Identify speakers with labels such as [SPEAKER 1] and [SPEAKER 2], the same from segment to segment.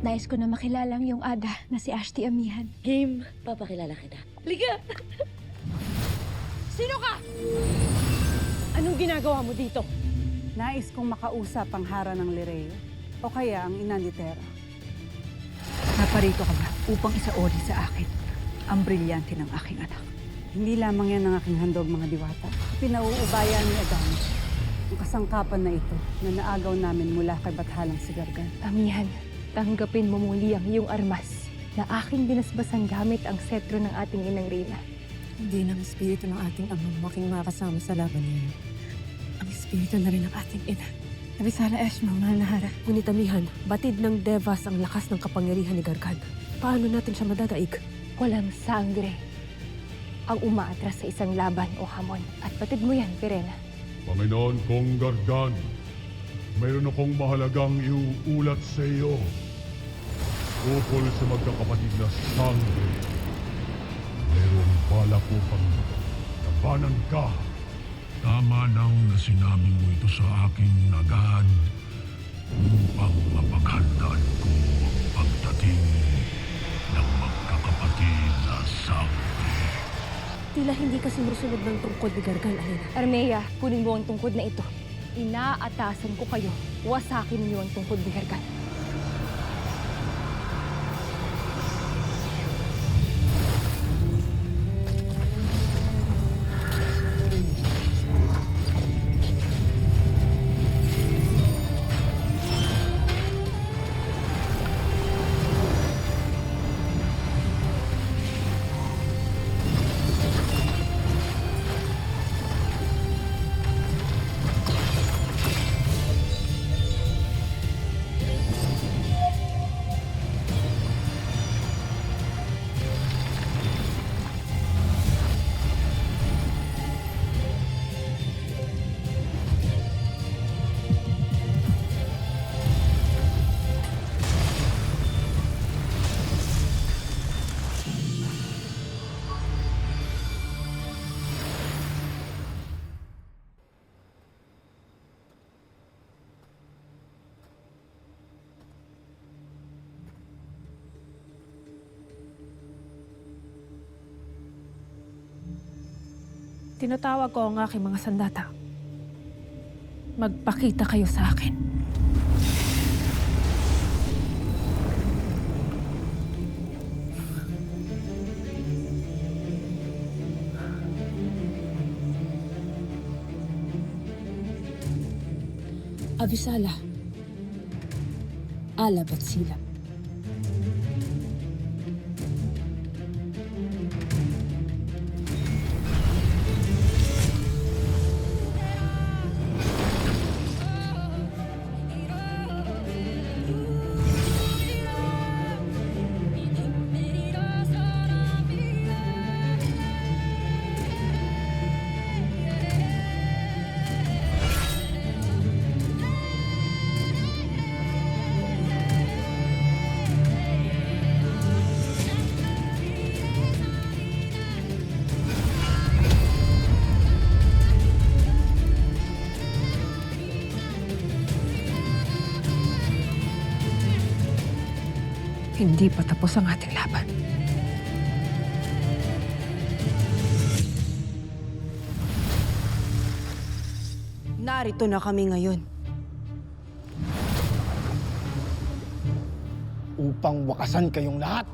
[SPEAKER 1] Nais ko na makilala ang iyong ada na si Ashti Amihan.
[SPEAKER 2] Game, papakilala kita.
[SPEAKER 1] Liga! Sino ka? Anong ginagawa mo dito?
[SPEAKER 3] Nais kong makausap ang hara ng Lireo o kaya ang ina ni Terra. Naparito ka ba upang isaori sa akin ang brilyante ng aking anak? Hindi lamang yan ang aking handog, mga diwata. Pinauubayan ni Adonis ang kasangkapan na ito na naagaw namin mula kay Bathalang Sigargan.
[SPEAKER 1] Amihan, tanggapin mo muli ang iyong armas na aking binasbasan gamit ang setro ng ating inang Reyna.
[SPEAKER 2] Hindi ng espiritu ng ating amang making makasama sa laban niya. Ang espiritu na rin ng ating ina. Abisala Eshma, mahal na hara. Ngunit Amihan, batid ng Devas ang lakas ng kapangyarihan ni Gargan. Paano natin siya madadaig?
[SPEAKER 1] Walang sangre ang umaatras sa isang laban o hamon. At batid mo yan, Pirena.
[SPEAKER 4] Panginoon kong Gargan, mayroon akong mahalagang iuulat sa iyo. Ukol sa magkakapatid na sangre. Mayroong balak upang labanan ka. Tama nang na sinabi mo ito sa akin agad upang mapaghandaan ko ang pagdating ng magkakapatid na sangre.
[SPEAKER 2] Tila hindi kasi musunod ng tungkod ni Gargan, Alina.
[SPEAKER 1] Armea, kunin mo ang tungkod na ito. Inaatasan ko kayo. Wasakin niyo ang tungkod ni Gargan.
[SPEAKER 2] Tinatawag ko ang aking mga sandata. Magpakita kayo sa akin. Abisala. Alab at silap. Hindi pa tapos ang ating laban.
[SPEAKER 5] Narito na kami ngayon.
[SPEAKER 6] Upang wakasan kayong lahat.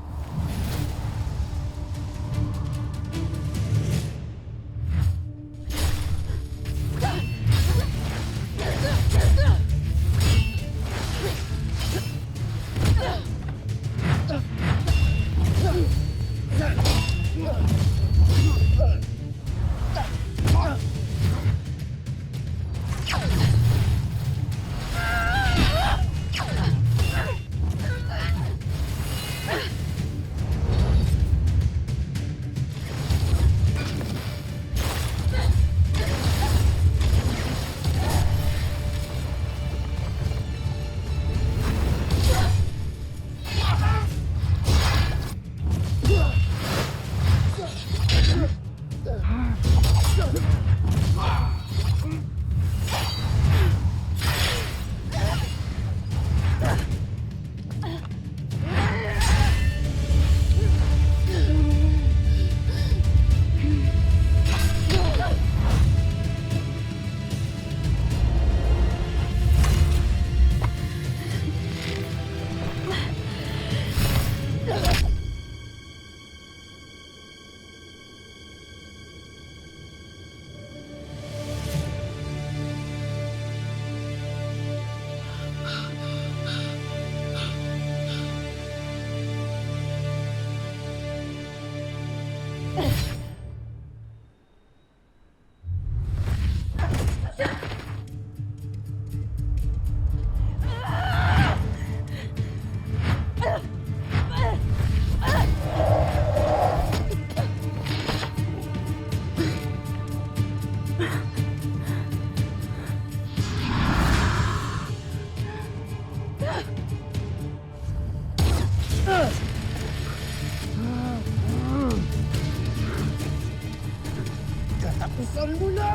[SPEAKER 6] Katapusan mo na!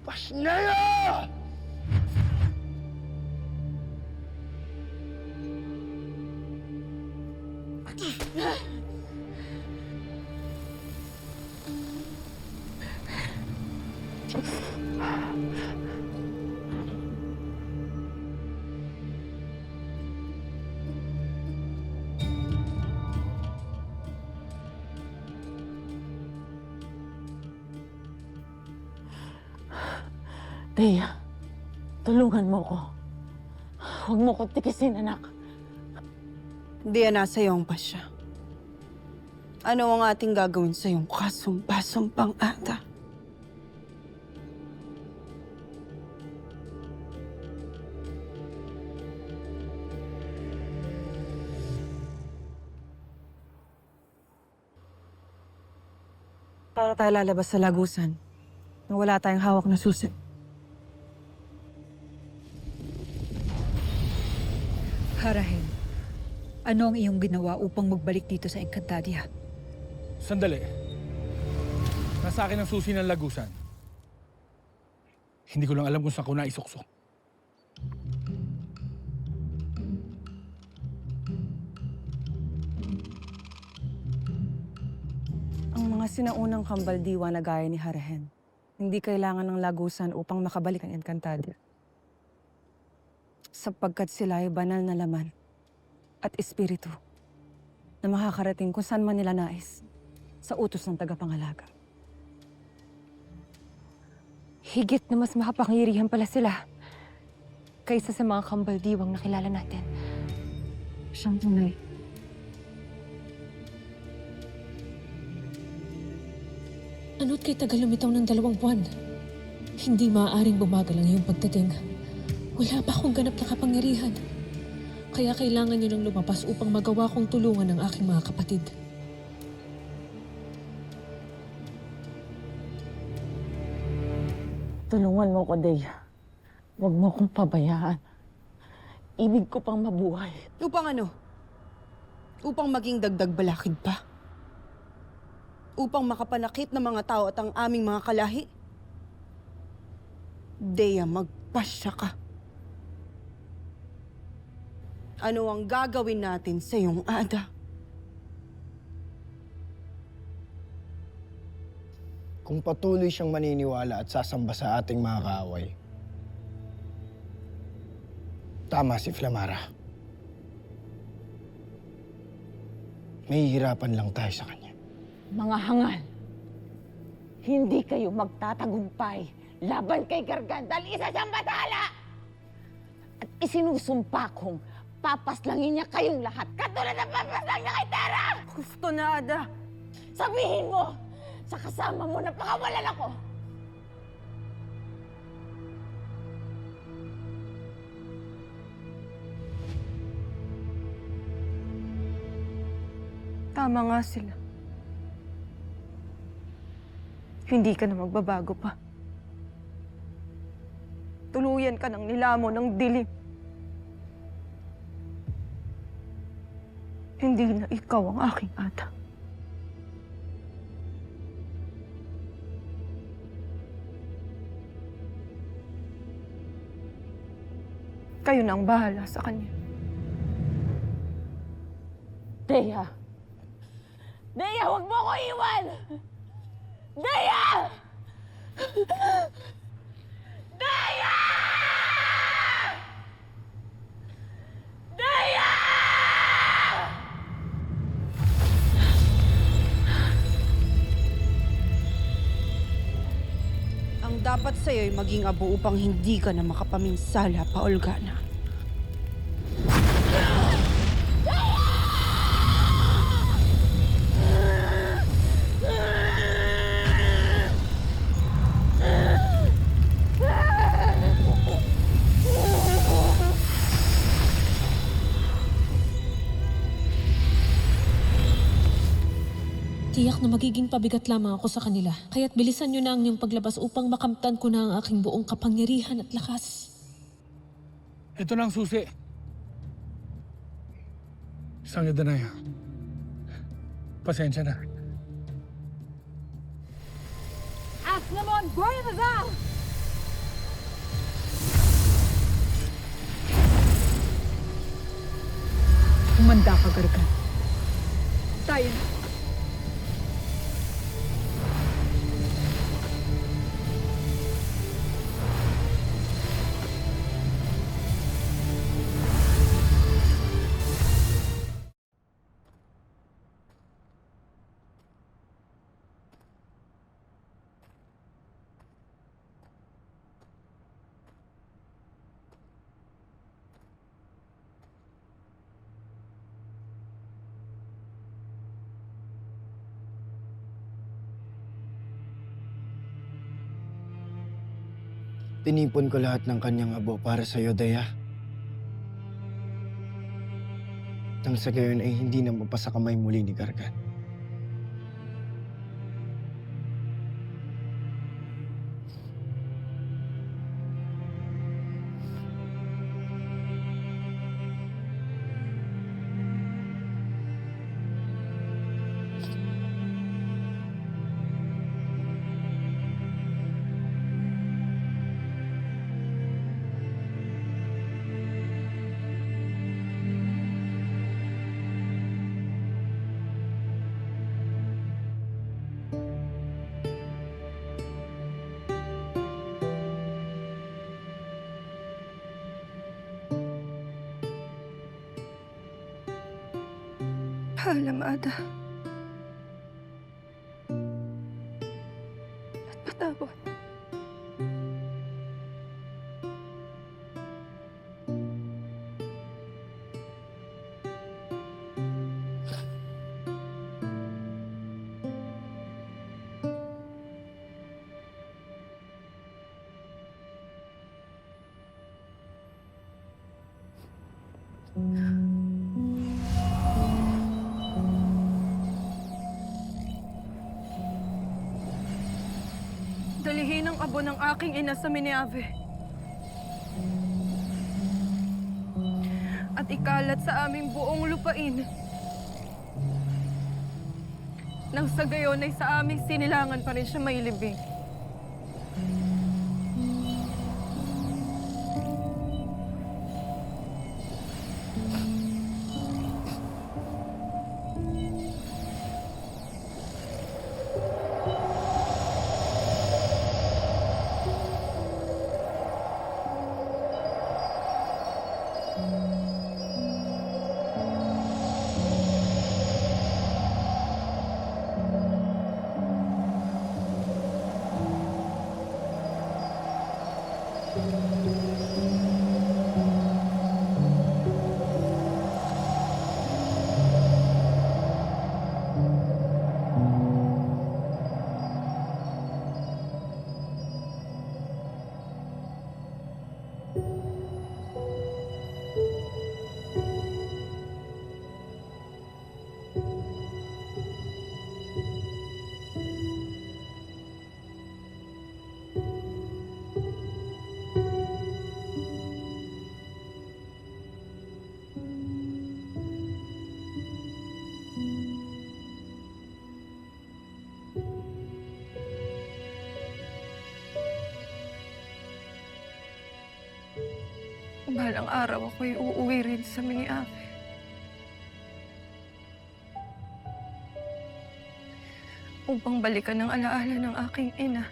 [SPEAKER 6] Pasnaya!
[SPEAKER 2] Thea, tulungan mo ko. Huwag mo ko tikisin, anak.
[SPEAKER 5] Hindi yan nasa iyo ang pasya. Ano ang ating gagawin sa iyong kasumpasumpang ata? Para tayo lalabas sa lagusan na wala tayong hawak na susi.
[SPEAKER 3] Harahen, ano ang iyong ginawa upang magbalik dito sa Encantadia?
[SPEAKER 7] Sandali. Nasa akin ang susi ng lagusan. Hindi ko lang alam kung saan ko naisuksok.
[SPEAKER 5] Ang mga sinaunang kambaldiwa na gaya ni Harahen, hindi kailangan ng lagusan upang makabalik ang Encantadia. Sapagkat sila ay banal na laman at espiritu na makakarating kung saan man nila nais sa utos ng tagapangalaga.
[SPEAKER 1] Higit na mas makapangyarihan pala sila kaysa sa mga kambaldiwang nakilala natin.
[SPEAKER 5] Siyang tunay.
[SPEAKER 2] Ano't kay tagal lumitaw ng 2 buwan? Hindi maaaring bumagal ang iyong pagdating. Wala pa akong ganap na kapangyarihan. Kaya kailangan niyo nang lumabas upang magawa kong tulungan ang aking mga kapatid. Tulungan mo ko, Dea. Huwag mo kong pabayaan. Ibig ko pang mabuhay.
[SPEAKER 5] Upang ano? Upang maging dagdag balakid pa? Upang makapanakit ng mga tao at ang aming mga kalahi? Dea, magpasya ka. Ano ang gagawin natin sa iyong ada?
[SPEAKER 6] Kung patuloy siyang maniniwala at sasamba sa ating mga kaaway. Tama si Flamara. May hirapan lang tayo sa kanya.
[SPEAKER 2] Mga hangal, hindi kayo magtatagumpay laban kay Gargan dahil isa siyang batala! At isinusumpa kong papaslangin niya kayong lahat katulad ng papaslang niya kay Tara!
[SPEAKER 5] Gusto na, Ada.
[SPEAKER 2] Sabihin mo sa kasama mo na pakawalan ako!
[SPEAKER 5] Tama nga sila. Hindi ka na magbabago pa. Tuluyan ka ng nilamon ng dilim. Hindi na ikaw ang aking ata. Kayo na ang bahala sa kanya.
[SPEAKER 2] Dea! Dea, huwag mo ko iwan! Dea! Dea! Dea!
[SPEAKER 5] dapat sa'yo'y maging abo upang hindi ka na makapaminsala pa, Olgana.
[SPEAKER 2] Tiyak na magiging pabigat lamang ako sa kanila. Kaya't bilisan niyo na ang iyong paglabas upang makamtan ko na ang aking buong kapangyarihan at lakas.
[SPEAKER 7] Ito na ang susi. Sangya Danaya. Pasensya na.
[SPEAKER 3] Humanda ka, Gargan. Tayo na.
[SPEAKER 6] Tinipon ko lahat ng kanyang abo para sa'yo, Daya. Nang sa gayon ay hindi na mapasakamay muli ni Gargan.
[SPEAKER 1] Paalam, Ada. At patawad. Dalihin ang abo ng aking ina sa Mineave. At ikalat sa aming buong lupain. Nang sa gayon ay sa aming sinilangan pa rin siya mailibing. Balang araw ako'y uuwi rin sa Mineave. Upang balikan ang alaala ng aking ina.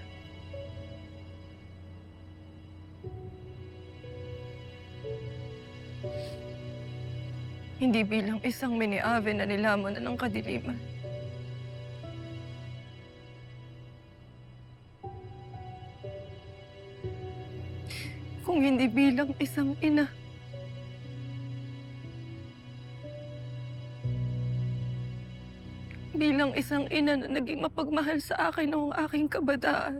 [SPEAKER 1] Hindi bilang isang Mineave na nilamon na ng kadiliman.
[SPEAKER 2] kung hindi bilang isang ina. Bilang isang ina na naging mapagmahal sa akin noong aking kabataan.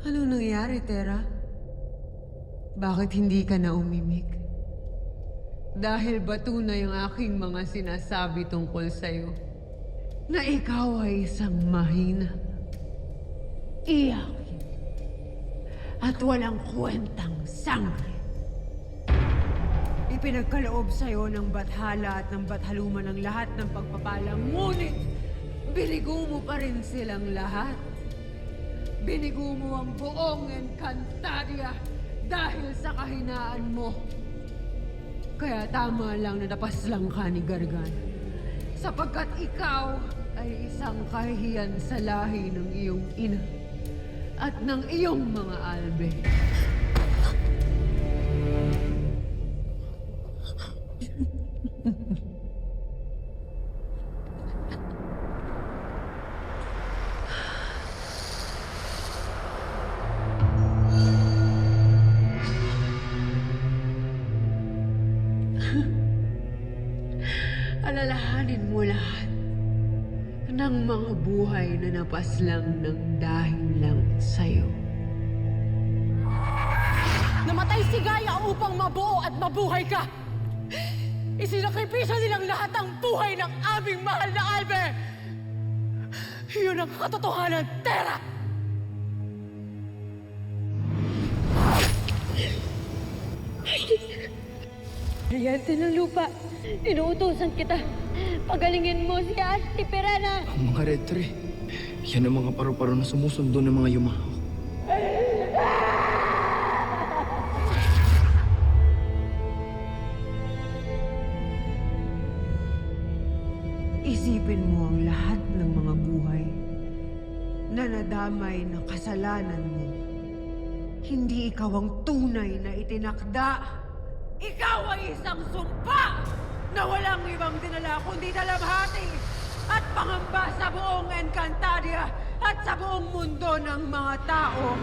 [SPEAKER 8] Anong nangyari, Tera? Bakit hindi ka na umimik? Dahil ba tunay ang aking mga sinasabi tungkol sa'yo? Na ikaw ay isang mahina, iyakin, at walang kwentang sangre. Ipinagkaloob sa'yo ng bathala at ng bathaluman ang lahat ng pagpapalang, ngunit binigo mo pa rin silang lahat. Binigo mo ang buong Encantadia dahil sa kahinaan mo. Kaya tama lang na napaslang ka ni Gargan. Sapagkat ikaw ay isang kahihiyan sa lahi ng iyong ina at ng iyong mga albe. Alalahanin mo lahat ng mga buhay na napaslang ng dahil lang sa'yo.
[SPEAKER 5] Namatay si Gaia upang mabuo at mabuhay ka! Isinakripisyo nilang lahat ang buhay ng aming mahal na Albe! Yun ang katotohanan, Tera!
[SPEAKER 1] Brilyante ng lupa, inuutosan kita. Pagalingin mo si Asti Perana.
[SPEAKER 6] Ang mga Red Tree, yan ang mga paru-paro na sumusundo ng mga Yumaho.
[SPEAKER 8] Isipin mo ang lahat ng mga buhay na nadamay ng kasalanan mo. Hindi ikaw ang tunay na itinakda. Ikaw ay isang sumpa na walang ibang dinala kundi dalamhati at pangamba sa buong Encantadia at sa buong mundo ng mga tao.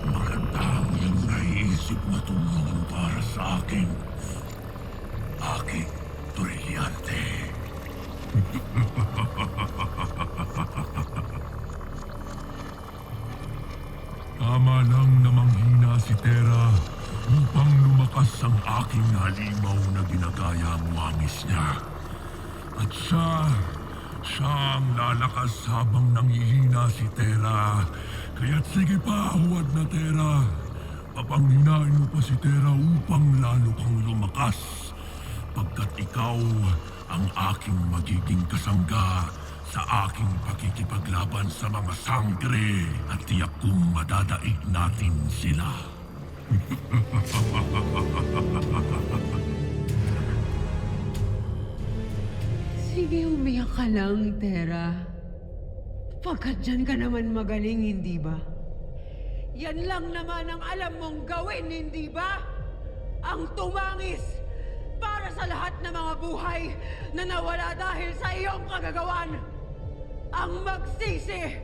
[SPEAKER 4] Magandang yung naiisip na tumulong para sa akin. Aking Brilyante. Tama lang na manghina si Tera upang lumakas ang aking halimaw na ginagaya ang wangis niya. At siya ang lalakas habang nanghihina si Tera. Kaya't sige pa, huwad na Tera. Papanghinain mo pa si Tera upang lalo kang lumakas. Pagkat ikaw ang aking magiging kasangga sa aking pakikipaglaban sa mga sangre at tiyak kong madadaig natin sila.
[SPEAKER 8] Sige, umiyak ka lang, Tera. Pagkat dyan ka naman magaling, hindi ba? Yan lang naman ang alam mong gawin, hindi ba? Ang tumangis para sa lahat ng mga buhay na nawala dahil sa iyong kagagawan. Ang magsisi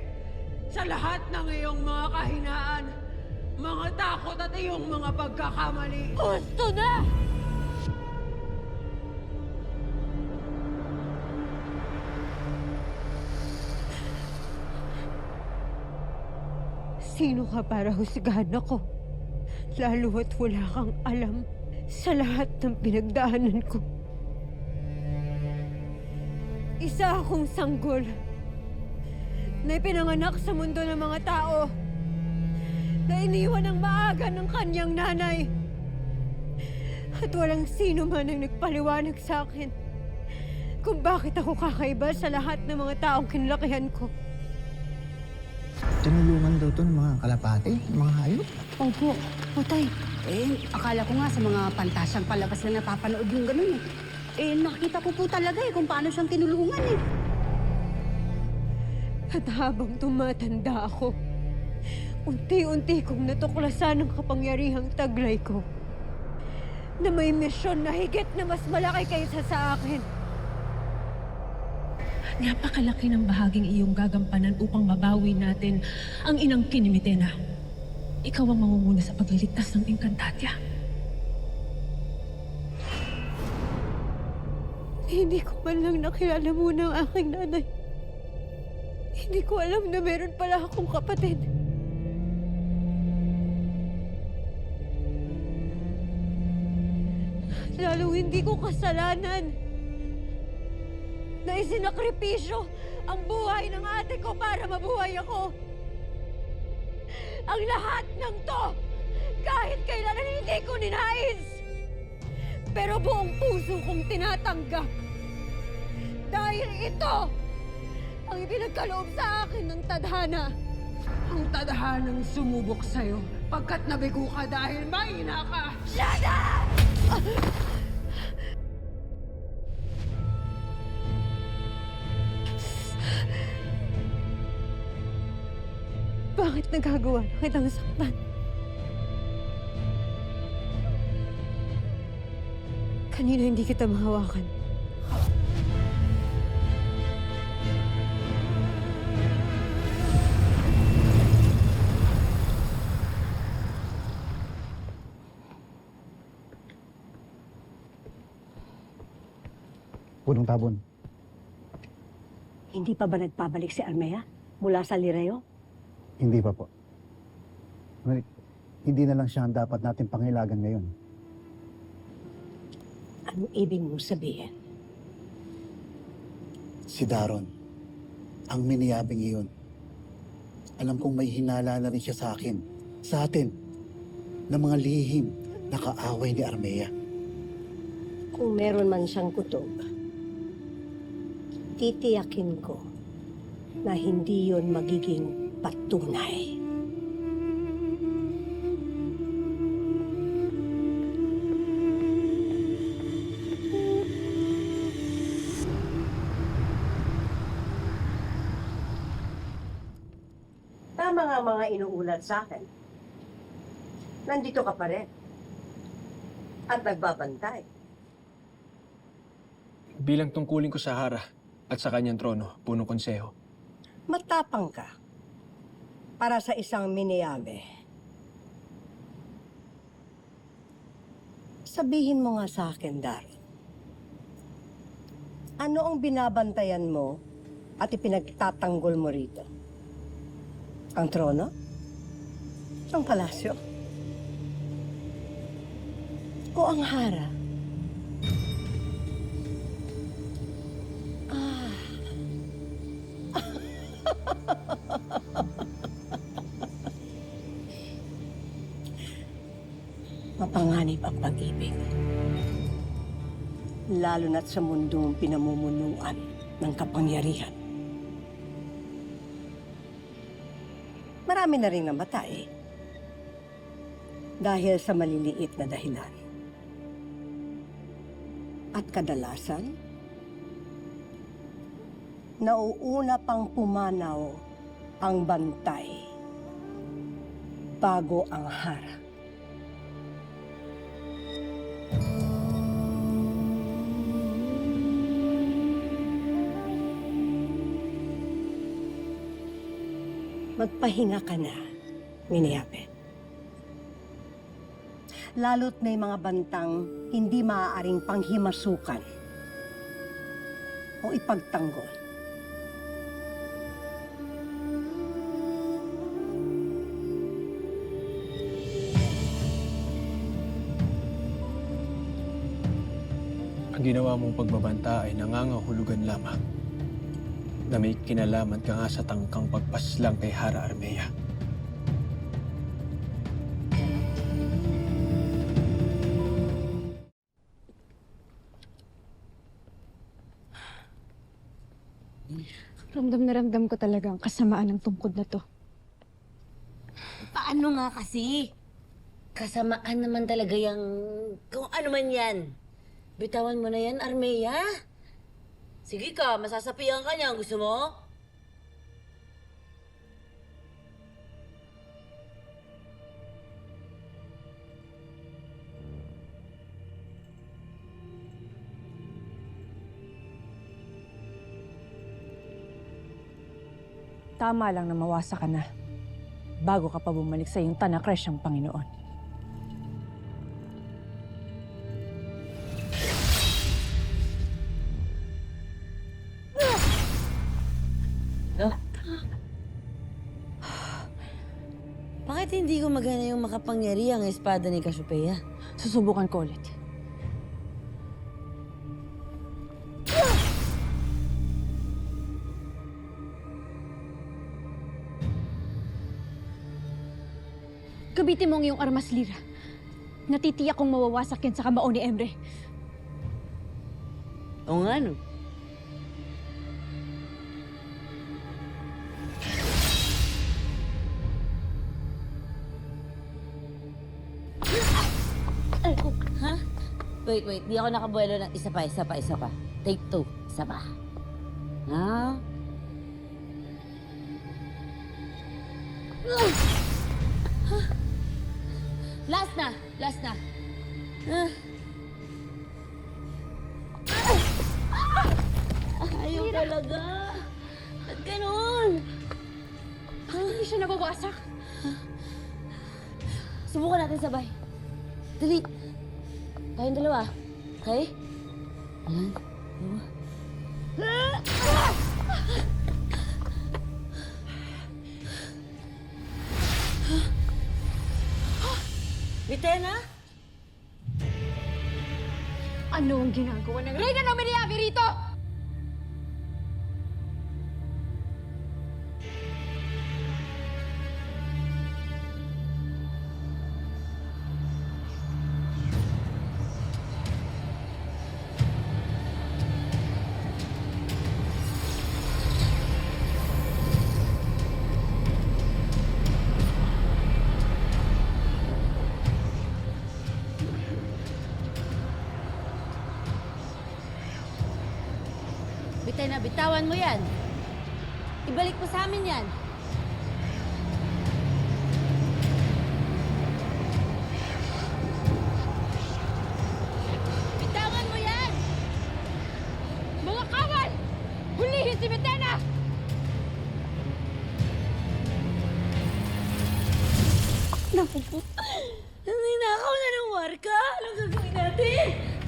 [SPEAKER 8] sa lahat ng iyong mga kahinaan, mga takot at iyong mga pagkakamali.
[SPEAKER 1] Gusto na! Sino ka para husgahan ako? Lalo at wala kang alam sa lahat ng pinagdaanan ko. Isa akong sanggol na ipinanganak sa mundo ng mga tao na iniwan ng maaga ng kanyang nanay. At walang sino man ang nagpaliwanag sa akin kung bakit ako kakaiba sa lahat ng mga taong kinalakihan ko.
[SPEAKER 9] Tinulungan daw to ng mga kalapate, ng mga hayop.
[SPEAKER 10] Opo, Tay. Akala ko nga sa mga pantasyang palabas na napapanood yung ganun eh. Nakita ko po talaga kung paano siyang tinulungan eh.
[SPEAKER 1] At habang tumatanda ako, unti-unti kong natuklasan ang kapangyarihang taglay ko na may misyon na higit na mas malaki kaysa sa akin.
[SPEAKER 2] Napakalaki ng bahaging iyong gagampanan upang mabawi natin ang inang Kinimitena. Ikaw ang mangunguna sa pagliligtas ng Encantadia.
[SPEAKER 1] Hindi ko man lang nakilala muna ang aking nanay. Hindi ko alam na meron pala akong kapatid. Lalong hindi ko kasalanan na isinakripisyo ang buhay ng ate ko para mabuhay ako. Ang lahat ng to, kahit kailan hindi ko ninais. Pero buong puso kong tinatanggap. Dahil ito ang ipinagkaloob sa akin ng tadhana.
[SPEAKER 8] Ang tadhanang sumubok sa'yo pagkat nabigo ka dahil mahina ka.
[SPEAKER 1] Shut up! Bakit nagagawa na kitang saktan? Kanina hindi kita mahawakan.
[SPEAKER 9] Punong tabon.
[SPEAKER 10] Hindi pa ba nagpabalik si Armea mula sa Lireo?
[SPEAKER 9] Hindi pa po. Ngunit, hindi na lang siya ang dapat natin pangilagan ngayon.
[SPEAKER 10] Anong ibig mong sabihin?
[SPEAKER 9] Si Daron, ang miniyabing iyon. Alam kong may hinala na rin siya sa akin, sa atin, ng mga lihim na kaaway ni Armea.
[SPEAKER 10] Kung meron man siyang kutob, titiyakin ko na hindi yon magiging patunay. Tama nga mga inuulat sa akin. Nandito ka pa rin. At nagbabantay.
[SPEAKER 7] Bilang tungkulin ko sa Hara at sa kanyang trono, punong konseho.
[SPEAKER 10] Matapang ka para sa isang miniabe. Sabihin mo nga sa akin, Daron. Ano ang binabantayan mo at ipinagtatanggol mo rito? Ang trono? Ang palasyo? O ang Hara? Mapanganib ang pag-ibig. Lalo na't sa mundong pinamumunuan ng kapangyarihan. Marami na rin namatay dahil sa maliliit na dahilan. At kadalasan, nauuna pang pumanaw ang bantay bago ang Hara. Magpahinga ka na, Miniabe. Lalo't may mga bantang hindi maaaring panghimasukan o ipagtanggol.
[SPEAKER 7] Ang ginawa mong pagbabanta ay nangangahulugan lamang na may kinalaman ka nga sa tangkang pagpaslang kay Hara Armea.
[SPEAKER 2] Ramdam na ramdam ko talaga ang kasamaan ng tungkod na to.
[SPEAKER 11] Paano nga kasi? Kasamaan naman talaga yung kung ano man yan. Bitawan mo na yan, Armea. Sige ka, masasapian ka niya. Gusto mo?
[SPEAKER 3] Tama lang na mawasa ka na bago ka pa bumalik sa iyong tanakresyang Panginoon.
[SPEAKER 11] Bakit hindi ko magana yung makapangyarihang espada ni Cassiopeia?
[SPEAKER 3] Susubukan ko ulit.
[SPEAKER 2] Gamitin mo ang iyong armas, Lyra. Natitiyak kong mawawasak yan sa kamao ni Emre.
[SPEAKER 11] Oo nga, no? Ha? Wait. Di ako nakabuelo ng isa pa. Take 2. Isa pa. Ha? Last na. Ayaw talaga. Ba't ganun?
[SPEAKER 2] Hindi siya nabawasak.
[SPEAKER 11] Subukan natin sabay. Dali. Tayong dalawa. Okay? Ayan. Dalawa. Vitena?
[SPEAKER 2] Ano ang ginagawa ng Reyna ng Miriavi rito?
[SPEAKER 11] Vitena, bitawan mo yan. Ibalik mo sa amin yan. Bitawan mo yan!
[SPEAKER 2] Mga kawal! Hulihin si Betena!
[SPEAKER 11] Ninakaw na ng warka!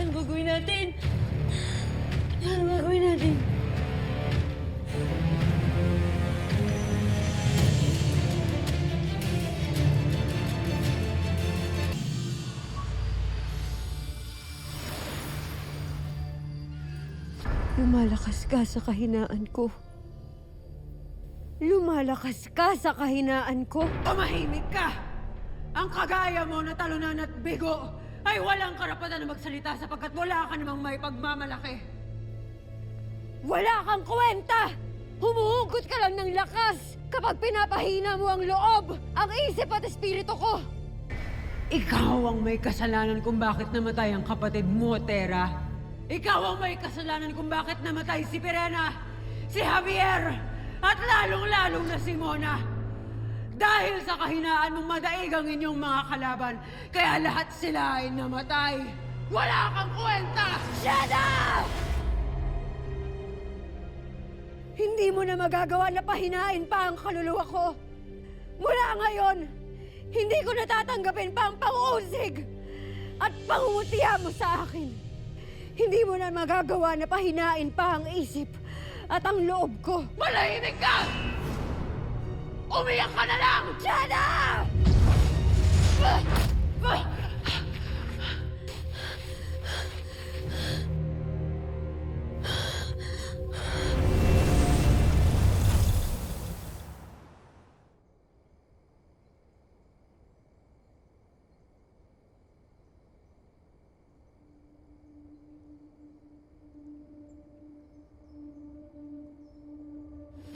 [SPEAKER 11] Anong gagawin natin?
[SPEAKER 1] Lumalakas ka sa kahinaan ko.
[SPEAKER 8] Tumahimik ka! Ang kagaya mo na talunan at bigo ay walang karapatan na magsalita sapagkat wala ka namang may pagmamalaki.
[SPEAKER 1] Wala kang kwenta! Humuhugot ka lang ng lakas kapag pinapahina mo ang loob, ang isip at espiritu ko!
[SPEAKER 8] Ikaw ang may kasalanan kung bakit namatay ang kapatid mo, Tera. Ikaw ang may kasalanan kung bakit namatay si Pirena, si Javier, at lalong-lalong na si Mona. Dahil sa kahinaan mong madaig ang inyong mga kalaban, kaya lahat sila ay namatay. Wala kang kwenta!
[SPEAKER 1] Shut up! Hindi mo na magagawa na pahinain pa ang kaluluwa ko. Mula ngayon, hindi ko natatanggapin pa ang pang-uusig at pangungutiya mo sa akin. Hindi mo na magagawa na pahinain pa ang isip at ang loob ko.
[SPEAKER 8] Malahimik ka! Umiyak ka na lang!
[SPEAKER 1] Shut up!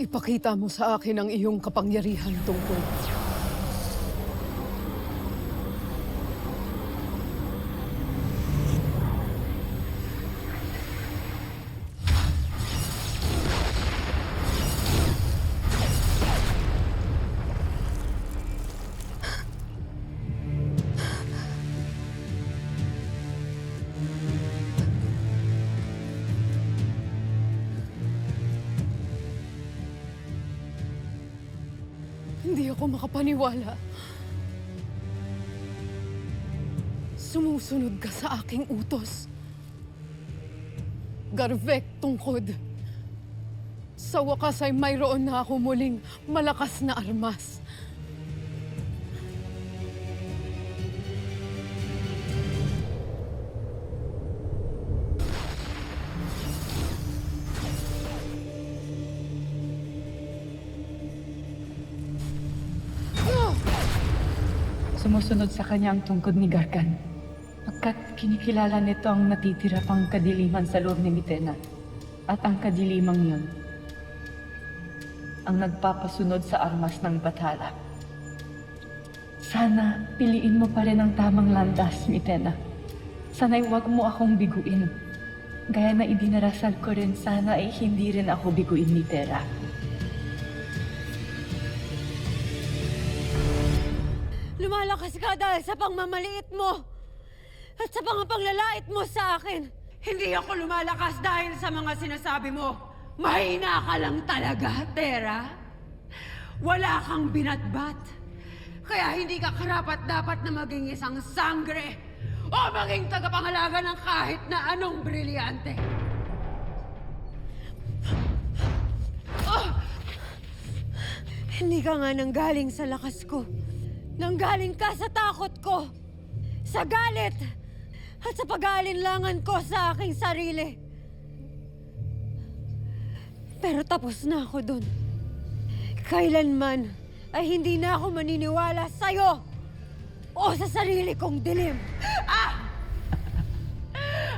[SPEAKER 2] Ipakita mo sa akin ang iyong kapangyarihan tungkol. Hindi ako makapaniwala. Sumusunod ka sa aking utos. Garvek tungkod. Sa wakas ay mayroon na ako muling malakas na armas.
[SPEAKER 12] Sumusunod sa kanya ang tungkod ni Gargan. Pagkat kinikilala nito ang natitira pang kadiliman sa loob ni Mitena. At ang kadilimang yun, ang nagpapasunod sa armas ng bathala. Sana piliin mo pa rin ang tamang landas, Mitena. Sana'y huwag mo akong biguin. Gaya na idinarasal ko rin, sana ay hindi rin ako biguin ni Terra.
[SPEAKER 1] Lumalakas ka dahil sa pangmamaliit mo at sa panglalait mo sa akin.
[SPEAKER 8] Hindi ako lumalakas dahil sa mga sinasabi mo. Mahina ka lang talaga, Terra. Wala kang binatbat. Kaya hindi ka karapat-dapat na maging isang sangre o maging tagapangalaga ng kahit na anong brilyante.
[SPEAKER 1] Hindi ka nga nanggaling sa lakas ko. Nanggaling ka sa takot ko, sa galit, at sa pag-aalinlangan ko sa aking sarili. Pero tapos na ako dun. Kailanman ay hindi na ako maniniwala sa'yo o sa sarili kong dilim.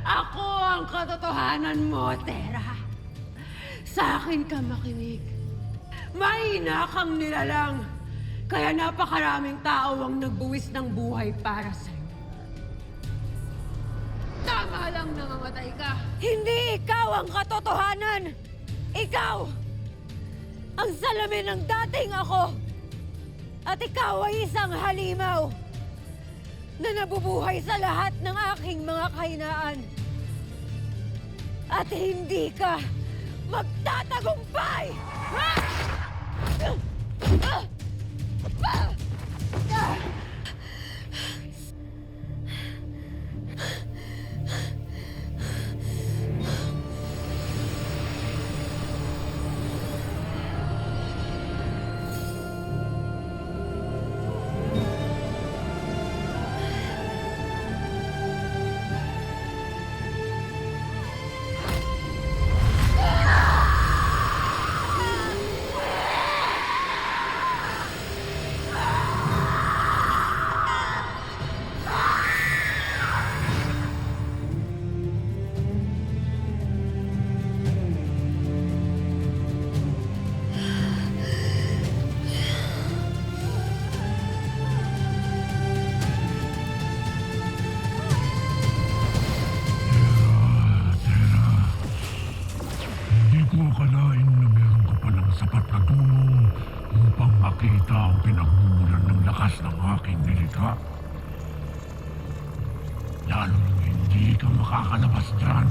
[SPEAKER 8] Ako ang katotohanan mo, Terra. Sa akin ka makinig. Mahina kang nilalang. Kaya napakaraming tao ang nagbuwis ng buhay para sa'yo. Tama lang namamatay ka.
[SPEAKER 1] Hindi ikaw ang katotohanan! Ikaw! Ang salamin ng dating ako! At ikaw ay isang halimaw na nabubuhay sa lahat ng aking mga kahinaan. At hindi ka magtatagumpay! Ha?
[SPEAKER 4] Akalain na meron ka palang sapat na tulong upang makita ang pinagmumulan ng lakas ng aking nilikha. Lalong hindi ka makakalabas dyan.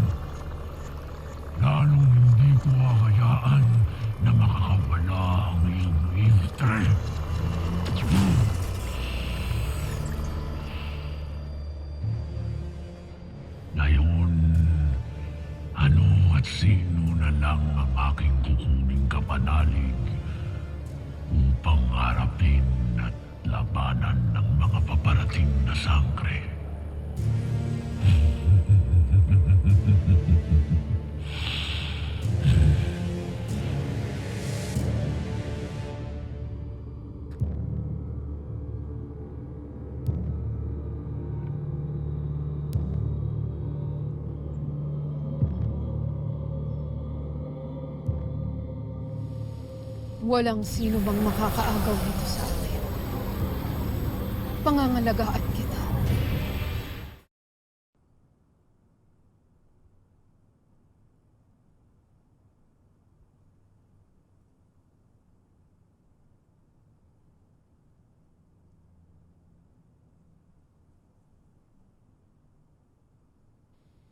[SPEAKER 4] Lalong hindi ko hahayaan na makakawala ang iyong iltre. Ngayon, ano at sino na lang ang aking kukuning kapanalig upang harapin at labanan ng mga paparating na sangre.
[SPEAKER 2] Walang sino bang makakaagaw dito sa akin. Pangangalagaan kita.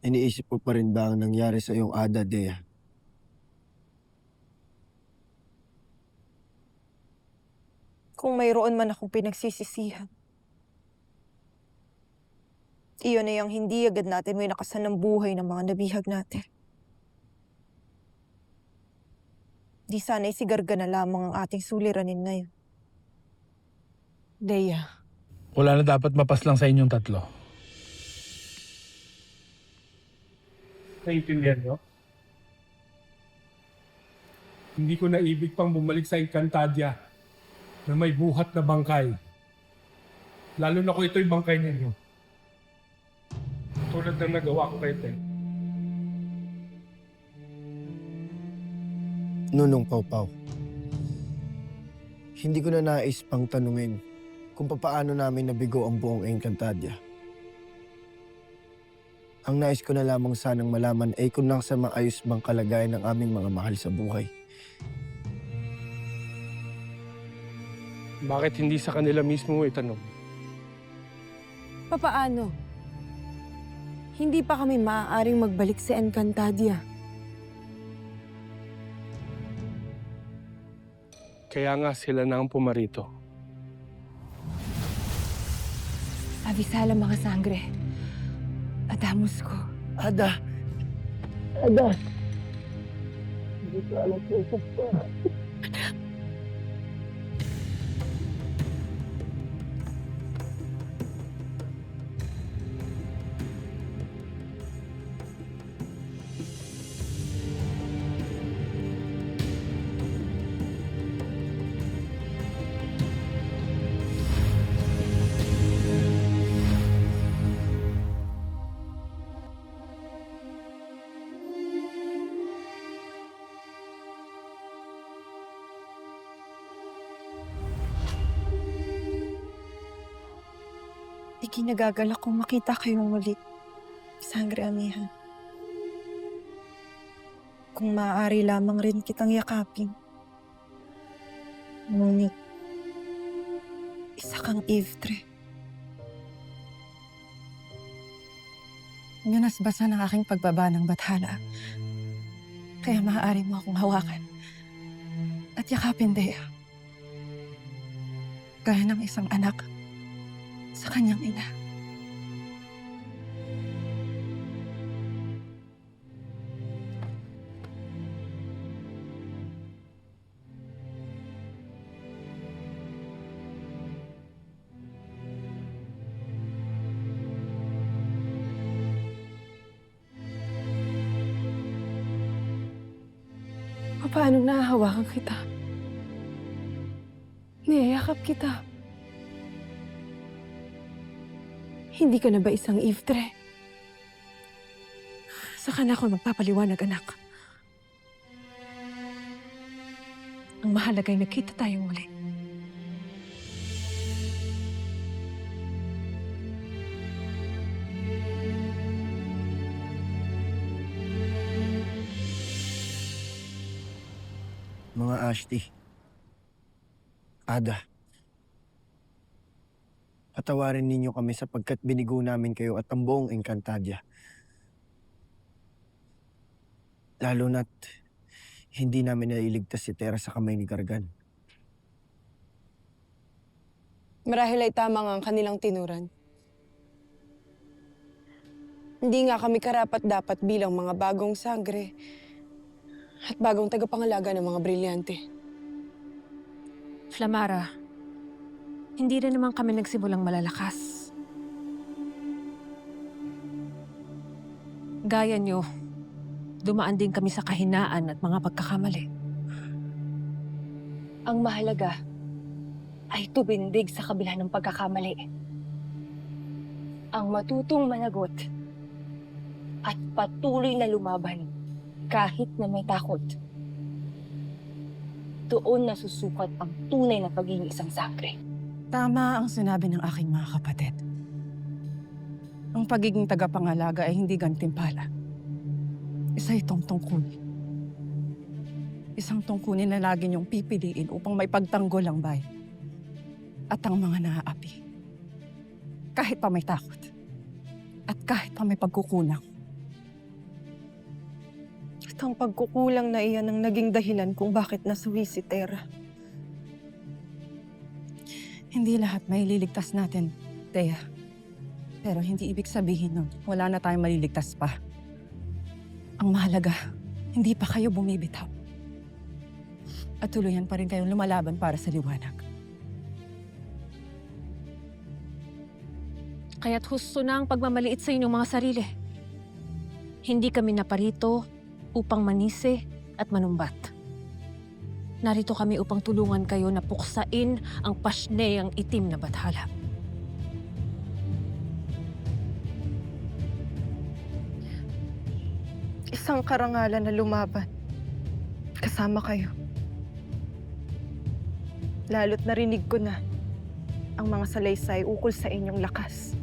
[SPEAKER 6] Iniisip mo pa rin ba ang nangyari sa iyong Ada, Dea?
[SPEAKER 5] Kung mayroon man akong pinagsisisihan, iyon ay ang hindi agad natin may nakasan ng buhay ng mga nabihag natin. Di sana'y si Gargan na lamang ang ating suliranin ngayon.
[SPEAKER 2] Dea,
[SPEAKER 13] Wala na dapat mapaslang sa inyong tatlo.
[SPEAKER 14] Naintindihan nyo? Hindi ko naibig pang bumalik sa Encantadia na may buhat na bangkay. Lalo na kung ito'y bangkay ninyo. Tulad ng nagawa ko kay Ted.
[SPEAKER 6] Nunong Pawpaw, hindi ko na nais pang tanungin kung papaano namin nabigo ang buong Encantadia. Ang nais ko na lamang sanang malaman ay kung nasa maayos bang kalagayan ng aming mga mahal sa buhay.
[SPEAKER 14] Bakit hindi sa kanila mismo itanong?
[SPEAKER 5] Papaano? Hindi pa kami maaaring magbalik sa Encantadia.
[SPEAKER 14] Kaya nga sila na ang pumarito.
[SPEAKER 2] abisala mga sangre. Adamos ko.
[SPEAKER 6] Ada! Ada! Hindi ko alam po pa.
[SPEAKER 5] Ikinagagalak kong makita kayong muli, Sangre Amihan. Kung maaari lamang rin kitang yakapin. Ngunit, isa kang Ivtre.
[SPEAKER 2] Nanasbasan ang aking pagbaba ng bathala. Kaya maaari mo akong hawakan at yakapin, Dea. Gaya ng isang anak sa kanyang ina. Paano nahahawakan kita? Niyayakap kita. Hindi ka na ba isang Ivtre? Saka na ako magpapaliwanag, anak. Ang mahalaga ay nakita tayong muli.
[SPEAKER 6] Mga Ashti, Ada, patawarin ninyo kami sapagkat binigo namin kayo at ang buong Encantadia. Lalo na't hindi namin nailigtas si Terra sa kamay ni Gargan.
[SPEAKER 5] Marahil ay tama nga ang kanilang tinuran. Hindi nga kami karapat-dapat bilang mga bagong sangre at bagong tagapangalaga ng mga brilyante.
[SPEAKER 2] Flamara, hindi rin naman kami nagsimulang malalakas. Gaya nyo, dumaan din kami sa kahinaan at mga pagkakamali. Ang mahalaga ay tumindig sa kabila ng pagkakamali. Ang matutong managot at patuloy na lumaban kahit na may takot.
[SPEAKER 12] doon nasusukat ang tunay na pagiging isang sangre.
[SPEAKER 2] Tama ang sinabi ng aking mga kapatid. Ang pagiging tagapangalaga ay hindi gantimpala. Isa itong tungkulin. Isang tungkulin na lagi niyong pipiliin upang may pagtanggol ang bayan at ang mga naaapi. Kahit pa may takot at kahit pa may pagkukulang.
[SPEAKER 5] At ang pagkukulang na iyan ang naging dahilan kung bakit nasuwi si Tera.
[SPEAKER 2] Hindi lahat may liligtas natin, Thea. Pero hindi ibig sabihin nun, wala na tayong maliligtas pa. Ang mahalaga, hindi pa kayo bumibitaw. At tuluyan pa rin kayong lumalaban para sa liwanag.
[SPEAKER 15] Kaya't husto na ang pagmamaliit sa inyong mga sarili. Hindi kami naparito upang manisi at manumbat. Narito kami upang tulungan kayo na puksain ang pasneyang itim na bathala.
[SPEAKER 5] Isang karangalan na lumaban. Kasama kayo. Lalo't narinig ko na ang mga salaysay ukol sa inyong lakas,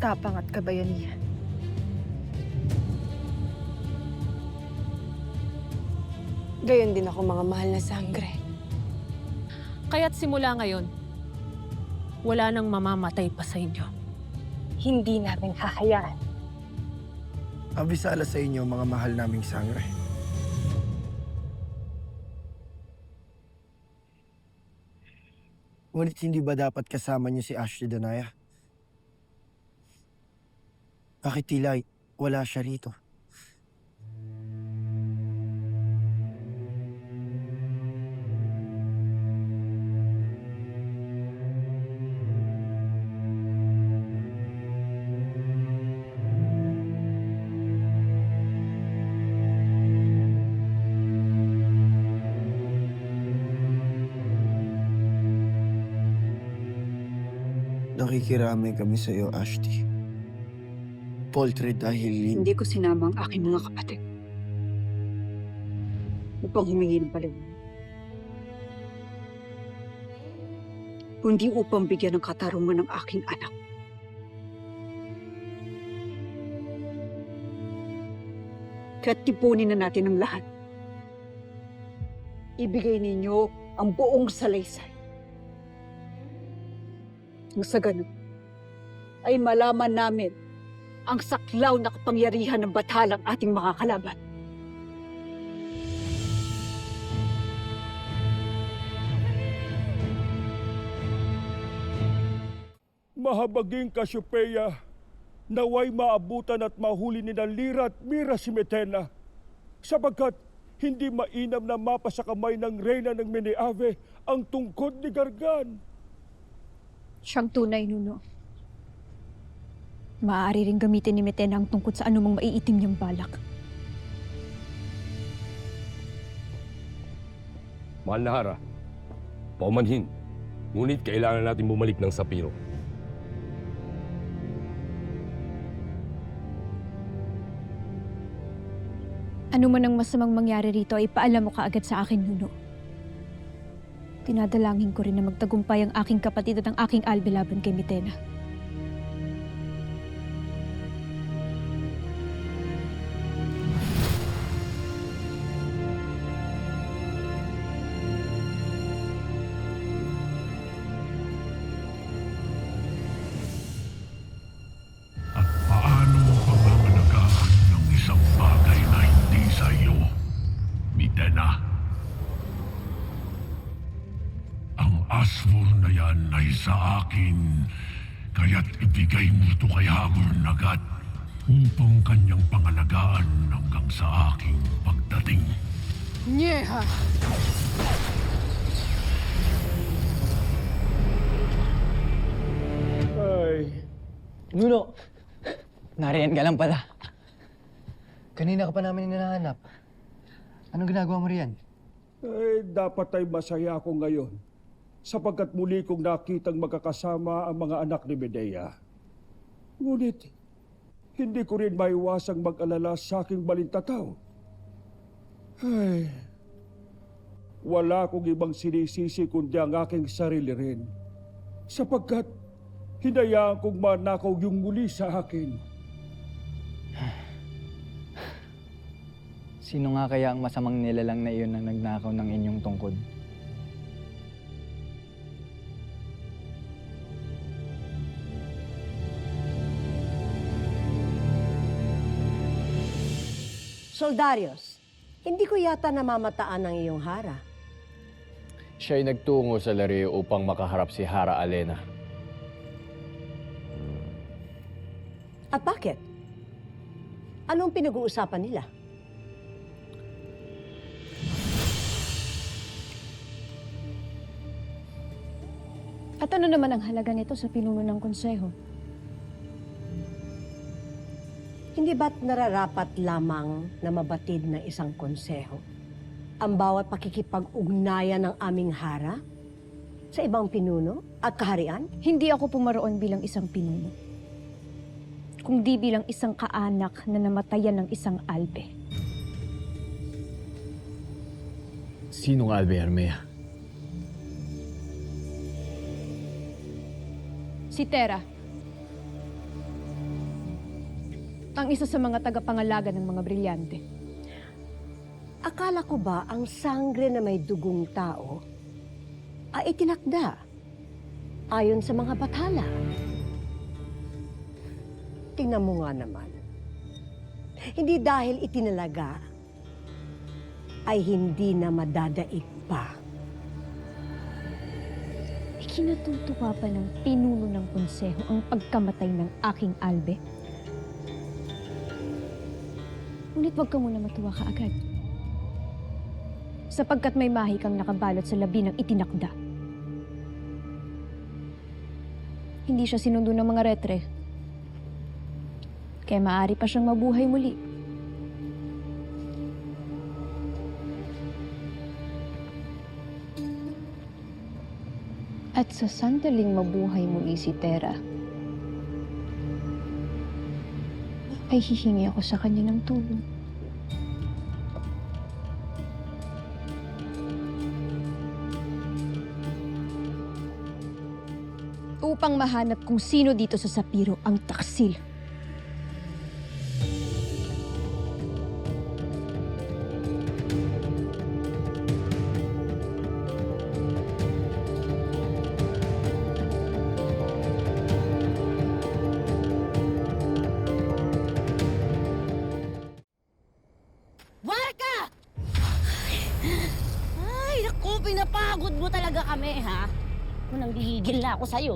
[SPEAKER 5] tapang at kabayanihan. Gayon din ako, mga mahal na sangre.
[SPEAKER 15] Kaya't simula ngayon, wala nang mamamatay pa sa inyo. Hindi namin hahayaan.
[SPEAKER 6] Abisala sa inyo, mga mahal naming sangre. Ngunit hindi ba dapat kasama niyo si Ashley Danaya? Bakit tila wala siya rito? Nakikirami kami sa iyo, Ashley. Poultry dahil
[SPEAKER 3] Hindi ko sinama ang aking mga kapatid upang humingi ng paliwanag, kundi upang bigyan ng katarungan ng aking anak. Kaya't tipunin na natin ang lahat. Ibigay ninyo ang buong salaysay. Nang sa ganun, ay malaman namin ang saklaw na kapangyarihan ng bathalang ating mga kalaban.
[SPEAKER 14] Mahabaging Cassiopeia, naway maabutan at mahuli ni Lira at Mira si Metena, sapagkat hindi mainam na mapa sa kamay ng reyna ng Meneave ang tungkod ni Gargan.
[SPEAKER 1] Siyang tunay, Nuno. Maaari ring gamitin ni Metena ang tungkod sa anumang maiitim niyang balak.
[SPEAKER 16] Mahal na Hara, paumanhin. Ngunit kailangan natin bumalik ng Sapiro.
[SPEAKER 1] Ano man ang masamang mangyari rito ay paalam mo kaagad sa akin, Nuno. Tinadalangin ko rin na magtagumpay ang aking kapatid at ang aking albe laban kay Metena.
[SPEAKER 4] At paano pangangalagaan ng isang bagay na hindi sa iyo, Metena? Ang aswor na yan ay sa akin, kaya't ibigay mo ito kay Hamon agad upang kanyang pangalagaan hanggang sa aking pagdating.
[SPEAKER 2] Nyeha!
[SPEAKER 7] Ay. Nuno! Nariyan ka lang pala. Kanina ka pa namin hinahanap. Anong ginagawa mo riyan?
[SPEAKER 14] Dapat ay masaya ako ngayon, sapagkat muli kong nakitang magkakasama ang mga anak ni Medea. Ngunit, hindi ko rin maiwasang mag-alala sa aking balintataw. Ay, wala akong ibang sinisisi kundi ang aking sarili rin. Sapagkat hinayaan kong manakaw yung muli sa akin.
[SPEAKER 17] Sino nga kaya ang masamang nilalang na iyon ang nagnakaw ng inyong tungkod?
[SPEAKER 18] Soldarios, hindi ko yata namamataan ang iyong hara.
[SPEAKER 7] Siya'y nagtungo sa Lareo upang makaharap si Hara Alena.
[SPEAKER 18] At bakit? Anong pinag-uusapan nila?
[SPEAKER 15] At ano naman ang halaga nito sa pinuno ng konseho?
[SPEAKER 18] Hindi ba't nararapat lamang na mabatid ng isang konseho ang bawat pakikipag-ugnayan ng aming hara sa ibang pinuno at kaharian?
[SPEAKER 15] Hindi ako pumaroon bilang isang pinuno, kundi bilang isang kaanak na namatayan ng isang albe.
[SPEAKER 7] Sinong Albe, Armea?
[SPEAKER 15] Si Tera. Ang isa sa mga tagapangalaga ng mga brilyante.
[SPEAKER 18] Akala ko ba ang sangre na may dugong tao ay itinakda ayon sa mga bathala? Tingnan mo nga naman. Hindi dahil itinalaga ay hindi na madadaig pa.
[SPEAKER 15] Ikinatutuwa pa ng pinuno ng konseho ang pagkamatay ng aking albe? Ngunit wag ka muna matuwa kaagad. Sapagkat may mahikang nakabalot sa labi ng itinakda. Hindi siya sinundo ng mga retre. Kaya maaari pa siyang mabuhay muli. At sa sandaling mabuhay muli si Tera, ay hihingi ako sa kanya ng tulong. Upang mahanap kung sino dito sa Sapiro ang taksil.
[SPEAKER 11] Warka! Ay, naku, pinapagod mo talaga kami, ha? Nang gigigil na ako sa'yo.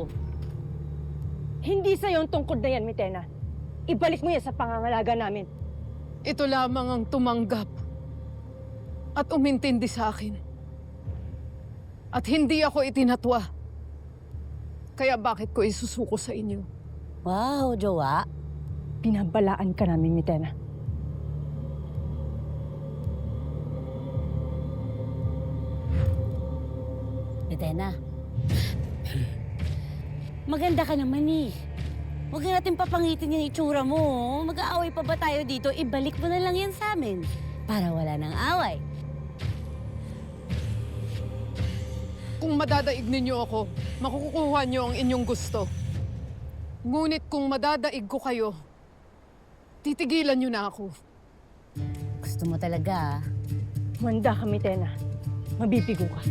[SPEAKER 2] Hindi sa'yo ang tungkod na yan, Mitena. Ibalik mo yan sa pangangalaga namin.
[SPEAKER 12] Ito lamang ang tumanggap at umintindi sa akin. At hindi ako itinatwa. Kaya bakit ko isusuko sa inyo?
[SPEAKER 11] Wow, jowa.
[SPEAKER 2] Pinabalaan ka namin, Mitena.
[SPEAKER 11] Mitena, maganda ka naman eh. Huwag na natin papangitin yung itsura mo. Mag-aaway pa ba tayo dito? Ibalik mo na lang yan sa amin. Para wala nang away.
[SPEAKER 12] Kung madadaig ninyo ako, makukuha niyo ang inyong gusto. Ngunit kung madadaig ko kayo, titigilan niyo na ako.
[SPEAKER 11] Gusto mo talaga, ah.
[SPEAKER 2] Manda ka, Mitena. Mabibigo ka.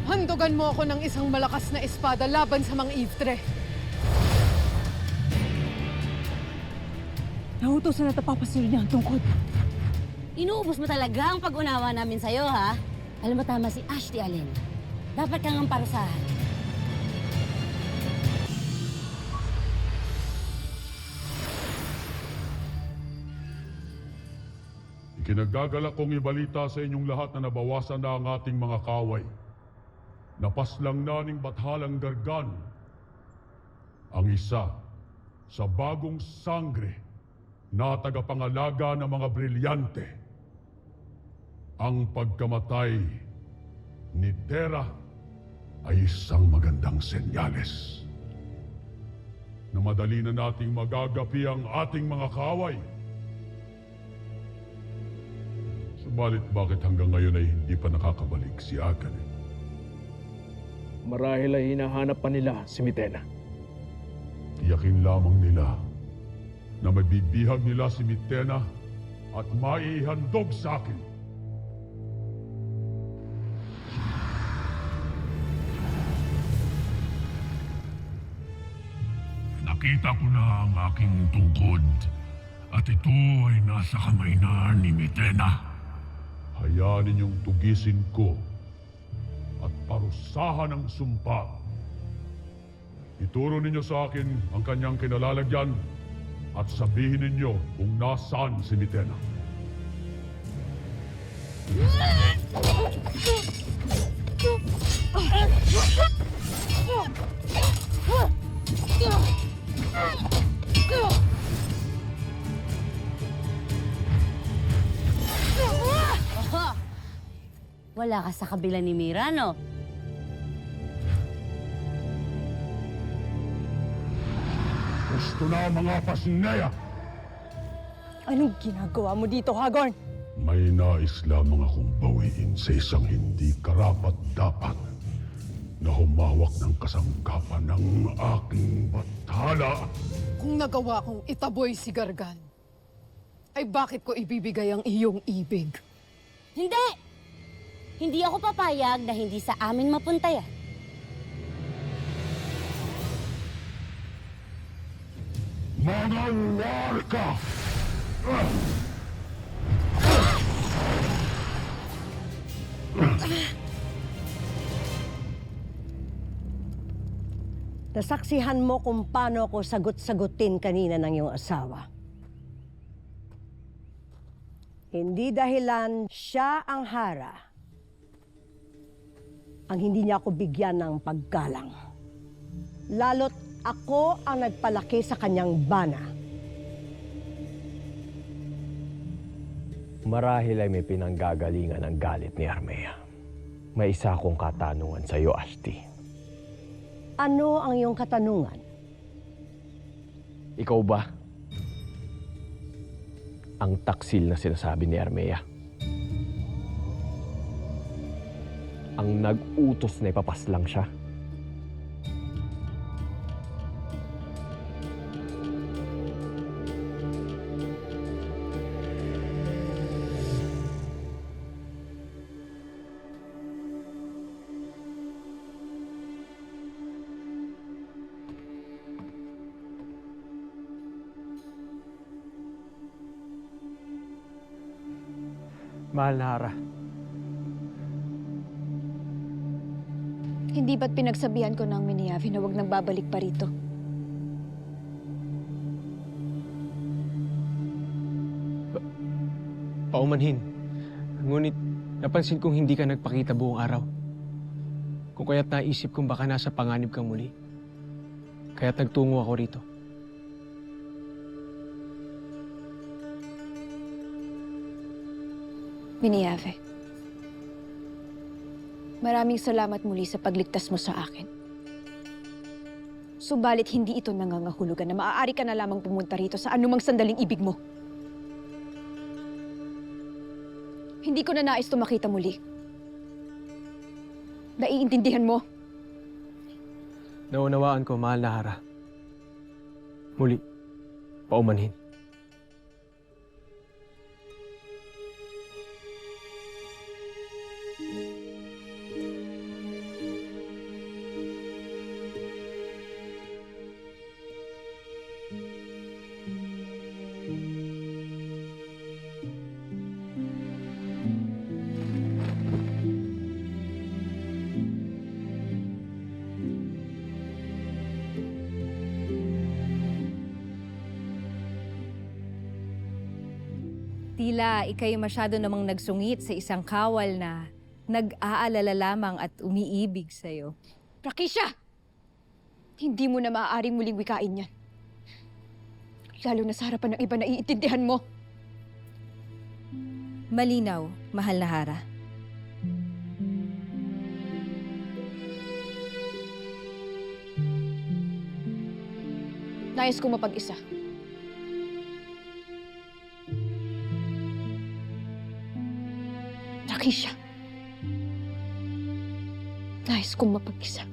[SPEAKER 12] Handugan mo ako ng isang malakas na espada laban sa mga Iftre.
[SPEAKER 2] Nautosan at napapasunod niya ang tungkod.
[SPEAKER 11] Inuubos mo talaga ang pag-unawa namin sa'yo, ha? Alam mo tama si Ashley Allen. Dapat kang ang parusahan.
[SPEAKER 4] Ikinagagalak kong ibalita sa inyong lahat na nabawasan na ang ating mga kaway. Napaslang na ning bathalang Gargan ang isa sa bagong sangre na tagapangalaga ng mga brilyante. Ang pagkamatay ni Terra ay isang magandang senyales na madali na nating magagapi ang ating mga kaaway. Subalit bakit hanggang ngayon ay hindi pa nakakabalik si Agane?
[SPEAKER 7] Marahil ay hinahanap pa nila si Mitena.
[SPEAKER 4] Tiyakin lamang nila na mabibihag nila si Mitena at maihandog sa akin. Nakita ko na ang aking tungkod at ito ay nasa kamay na ni Mitena. Hayaan ninyong tugisin ko at parusahan ang sumpa. Ituro ninyo sa akin ang kanyang kinalalagyan at sabihin ninyo kung nasaan si Mitena.
[SPEAKER 11] Wala ka sa kabila ni Mira, no?
[SPEAKER 4] Gusto na mga Pasneya!
[SPEAKER 2] Anong ginagawa mo dito, Hagorn?
[SPEAKER 4] May nais lamang akong bawiin sa isang hindi karapat-dapat na humawak ng kasangkapan ng aking bathala.
[SPEAKER 12] Kung nagawa kong itaboy si Gargan, ay bakit ko ibibigay ang iyong ibig?
[SPEAKER 11] Hindi! Hindi ako papayag na hindi sa amin mapunta yan.
[SPEAKER 4] Manawar ka!
[SPEAKER 18] Nasaksihan mo kung paano ako sagot-sagutin kanina ng iyong asawa. Hindi dahilan siya ang hara ang hindi niya ako bigyan ng paggalang. Lalo't ako ang nagpalaki sa kanyang bana.
[SPEAKER 7] Marahil ay may pinanggagalingan ang galit ni Armea. May isa akong katanungan sa iyo, Ashti.
[SPEAKER 18] Ano ang iyong katanungan?
[SPEAKER 7] Ikaw ba ang taksil na sinasabi ni Armea? Ang nag-utos na ipapaslang siya? Mahal na Hara,
[SPEAKER 15] Hindi ba't pinagsabihan ko ng Miniavi na huwag nang babalik pa rito?
[SPEAKER 7] paumanhin. Ngunit napansin kong hindi ka nagpakita buong araw. Kung kaya't naisip kong baka nasa panganib kang muli. Kaya't nagtungo ako rito.
[SPEAKER 15] Miniavi, maraming salamat muli sa pagligtas mo sa akin. Subalit hindi ito nangangahulugan na maaari ka na lamang pumunta rito sa anumang sandaling ibig mo. Hindi ko na nais ito makita muli. Naiintindihan mo?
[SPEAKER 7] Naunawaan ko, mahal na Hara. Muli, paumanhin.
[SPEAKER 1] Tila ikay masyado namang nagsungit sa isang kawal na nag-aalala lamang at umiibig sa'yo.
[SPEAKER 15] Rakisha! Hindi mo na maaaring muling wikain yan. Lalo na sa harapan ng iba na iintindihan mo.
[SPEAKER 1] Malinaw, mahal na Hara.
[SPEAKER 15] Nais ko mapag-isa. Rakisha. Nais kong mapag-isa.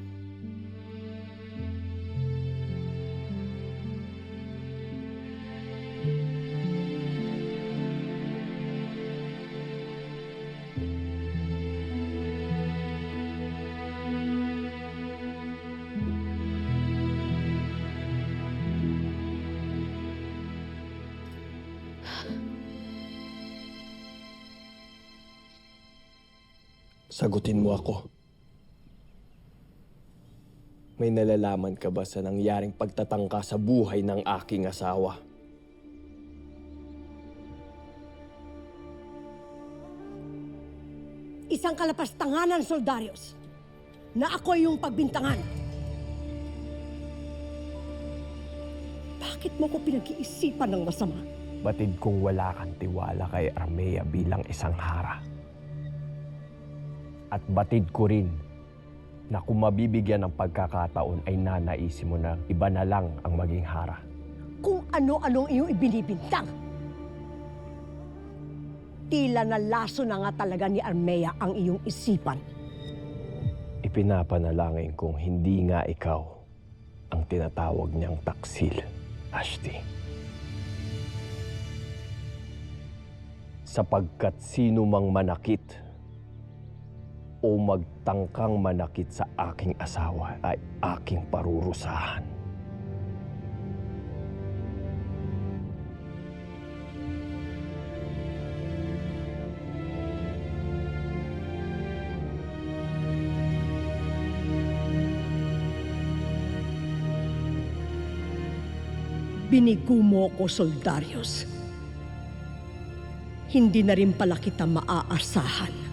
[SPEAKER 6] Sagutin mo ako. May nalalaman ka ba sa nangyaring pagtatangka sa buhay ng aking asawa?
[SPEAKER 18] Isang kalapastanganan, Soldarios, na ako yung pagbintangan. Bakit mo ko pinag-iisipan ng masama?
[SPEAKER 6] Batid kong wala kang tiwala kay Armea bilang isang hara. At batid ko rin na kung mabibigyan ng pagkakataon ay nanaisin mo na iba na lang ang maging hara.
[SPEAKER 18] Kung ano-anong iyong ibinibintang. Tila nalaso na nga talaga ni Armea ang iyong isipan.
[SPEAKER 6] Ipinapanalangin kong hindi nga ikaw ang tinatawag niyang taksil, Ashti. Sapagkat sino mang manakit o magtangkang manakit sa aking asawa ay aking parurusahan.
[SPEAKER 18] Binigo mo ko, Soldarios. Hindi na rin pala kita maaasahan.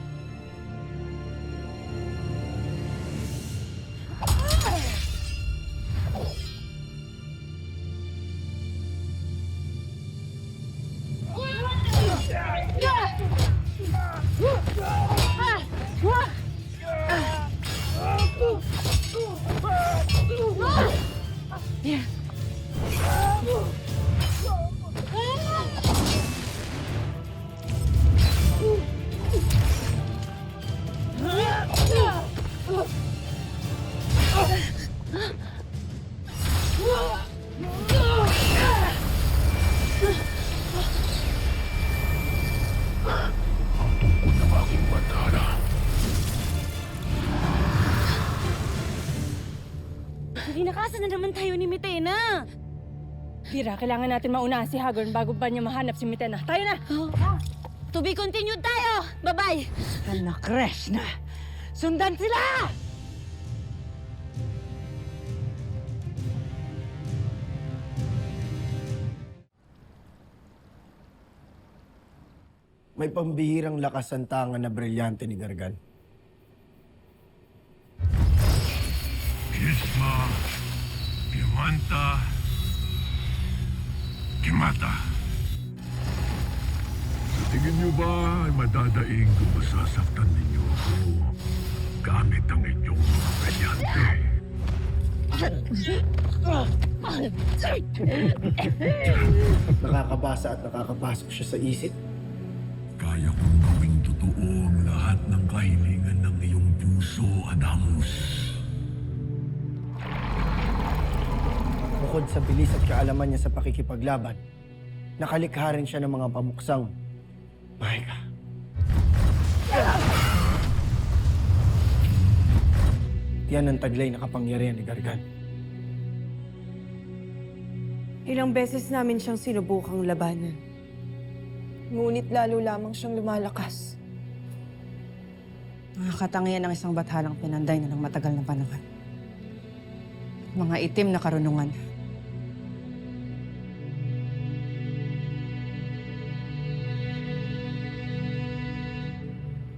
[SPEAKER 11] Pinakasan na naman tayo ni Mitena.
[SPEAKER 2] Kira, kailangan natin mauna si Hagorn bago pa niya mahanap si Mitena. Tayo na!
[SPEAKER 11] To be continued tayo! Bye-bye!
[SPEAKER 3] Anak, Krishna! Sundan sila!
[SPEAKER 6] May pambihirang lakas ang tangan na brilyante ni Gargan.
[SPEAKER 4] Isma, Kimanta, Kimata. Sa tingin niyo ba ay madadaing kung masasaktan ninyo ako gamit ang inyong mga brilyante?
[SPEAKER 6] Nakakabasa at nakakapasok siya sa isip.
[SPEAKER 4] Kaya kong gawing totoo ang lahat ng kahilingan ng iyong puso, Adamus.
[SPEAKER 6] Bukod sa bilis at kaalaman niya sa pakikipaglaban, nakalikha rin siya ng mga pamuksang mahika. Yan ang taglay na kapangyarihan ni Gargan.
[SPEAKER 2] Ilang beses namin siyang sinubukang labanan. Ngunit lalo lamang siyang lumalakas. Nakakatangian ng isang bathalang pinanday na ng matagal na panahon. Mga itim na karunungan.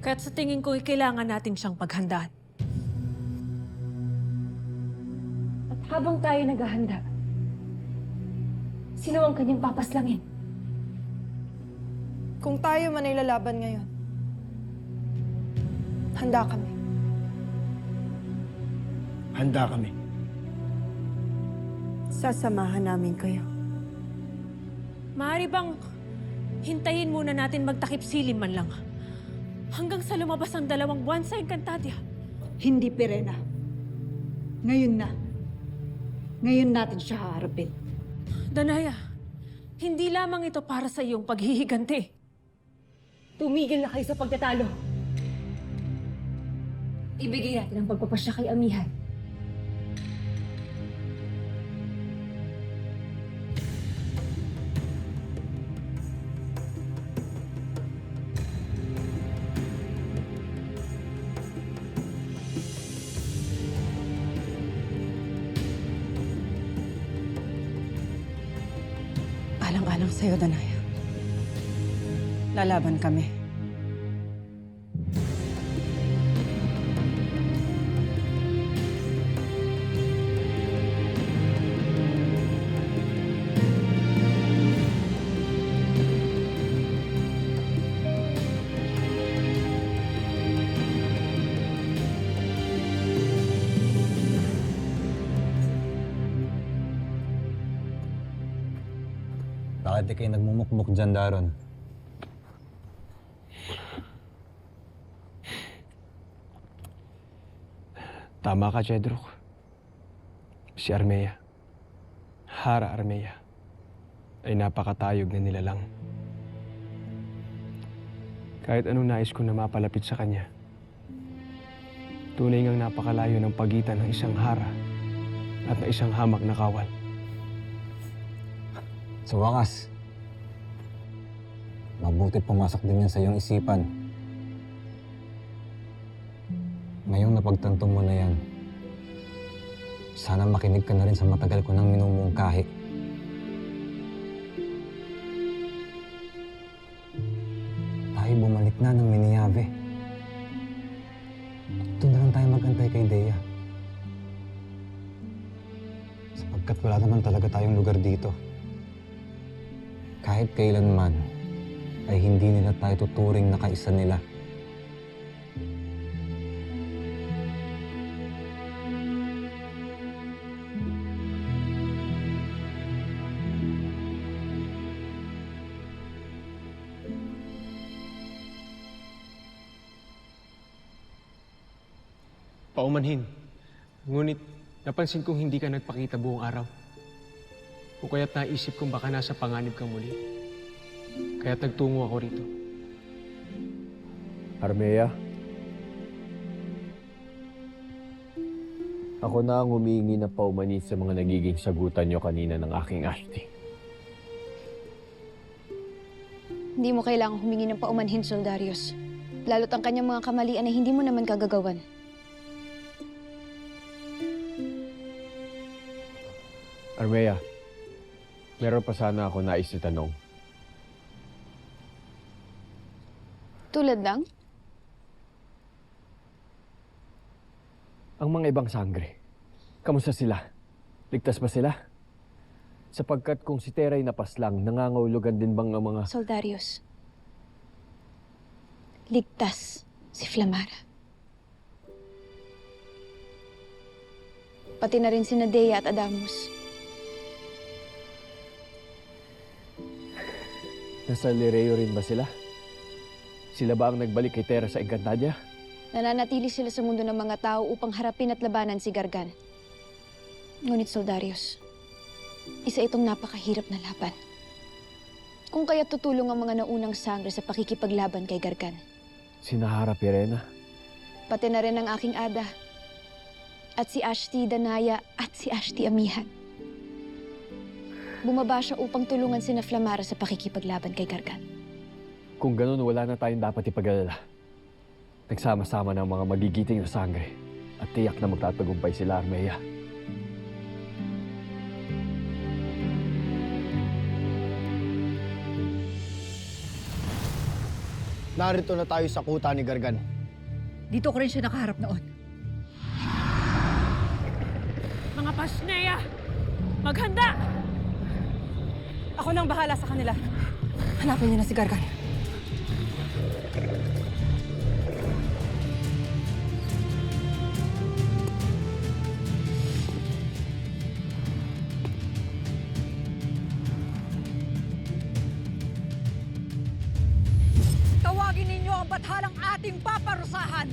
[SPEAKER 15] Kaya't sa tingin ko, kailangan natin siyang paghandaan.
[SPEAKER 2] At habang tayo naghahanda, sino ang kanyang papaslangin? Kung tayo man ay lalaban ngayon, handa kami.
[SPEAKER 6] Handa kami.
[SPEAKER 5] Sasamahan namin kayo.
[SPEAKER 15] Maaari bang hintayin muna natin magtakip silim man lang? Hanggang sa lumabas ang 2 buwan sa Encantadia.
[SPEAKER 3] Hindi, Pirena. Ngayon na. Ngayon natin siya haharapin.
[SPEAKER 15] Danaya, hindi lamang ito para sa iyong paghihiganti.
[SPEAKER 2] Tumigil na kayo sa pagtatalo. Ibigay natin ang pagpapasya kay Amihan.
[SPEAKER 5] Alang-alang sa'yo, Danaya. Lalaban kami.
[SPEAKER 19] Bakit di kayo nagmumukmuk dyan, Daron?
[SPEAKER 7] Tama ka, Jedrok. Si Armea, Hara Armea, ay napakatayog na nilalang. Kahit anong nais ko na mapalapit sa kanya, tunay ngang napakalayo ng pagitan ng isang hara at ng isang hamak na kawal.
[SPEAKER 19] Sa wakas, mabuti pumasok din yan sa iyong isipan. Ngayong napagtanto mo na yan, sana makinig ka na rin sa matagal ko nang minumungkahi. Tayo bumalik na ng Miniyave. Doon na lang tayo mag-antay kay Dea. Sapagkat wala naman talaga tayong lugar dito. Kahit kailanman, ay hindi nila tayo tuturing na kaisa nila.
[SPEAKER 7] Paumanhin. Ngunit napansin kong hindi ka nagpakita buong araw. O kaya't naisip kong baka nasa panganib kang muli. Kaya't nagtungo ako rito.
[SPEAKER 6] Armea, ako na ang humihingi ng paumanhin sa mga nagiging sagutan niyo kanina ng aking Ashti.
[SPEAKER 20] Hindi mo kailangang humingi ng paumanhin, Soldarius. Lalo't ang kanyang mga kamalian ay hindi mo naman kagagawan.
[SPEAKER 6] Armea, meron pa sana ako nais itanong.
[SPEAKER 20] Tulad lang?
[SPEAKER 6] Ang mga ibang sangre, kamusta sila? Ligtas ba sila? Sapagkat kung si Tera'y napaslang, nangangahulugan din bang ang mga...
[SPEAKER 20] Soldarius. Ligtas si Flamara. Pati na rin si Dea at Adamus.
[SPEAKER 6] Nasa Lireo rin ba sila? Sila ba ang nagbalik kay Tera sa Encantadia?
[SPEAKER 20] Nananatili sila sa mundo ng mga tao upang harapin at labanan si Gargan. Ngunit, Soldarius, isa itong napakahirap na laban. Kung kaya tutulong ang mga naunang sangre sa pakikipaglaban kay Gargan.
[SPEAKER 6] Sina Hara Pirena?
[SPEAKER 20] Pati na rin ang aking Ada. At si Ashti Danaya at si Ashti Amihan. Bumaba siya upang tulungan sina Flamara sa pakikipaglaban kay Gargan.
[SPEAKER 6] Kung ganun, wala na tayong dapat ipag-alala. Nagsama-sama ng mga magigiting na sangre at tiyak na magtatagumpay sila, Armea.
[SPEAKER 21] Narito na tayo sa kuta ni Gargan.
[SPEAKER 3] Dito ko rin siya nakaharap noon.
[SPEAKER 15] Mga Pasneya, maghanda!
[SPEAKER 5] Ako nang bahala sa kanila. Hanapin niyo na si Gargan.
[SPEAKER 3] ang bathalang ating paparusahan!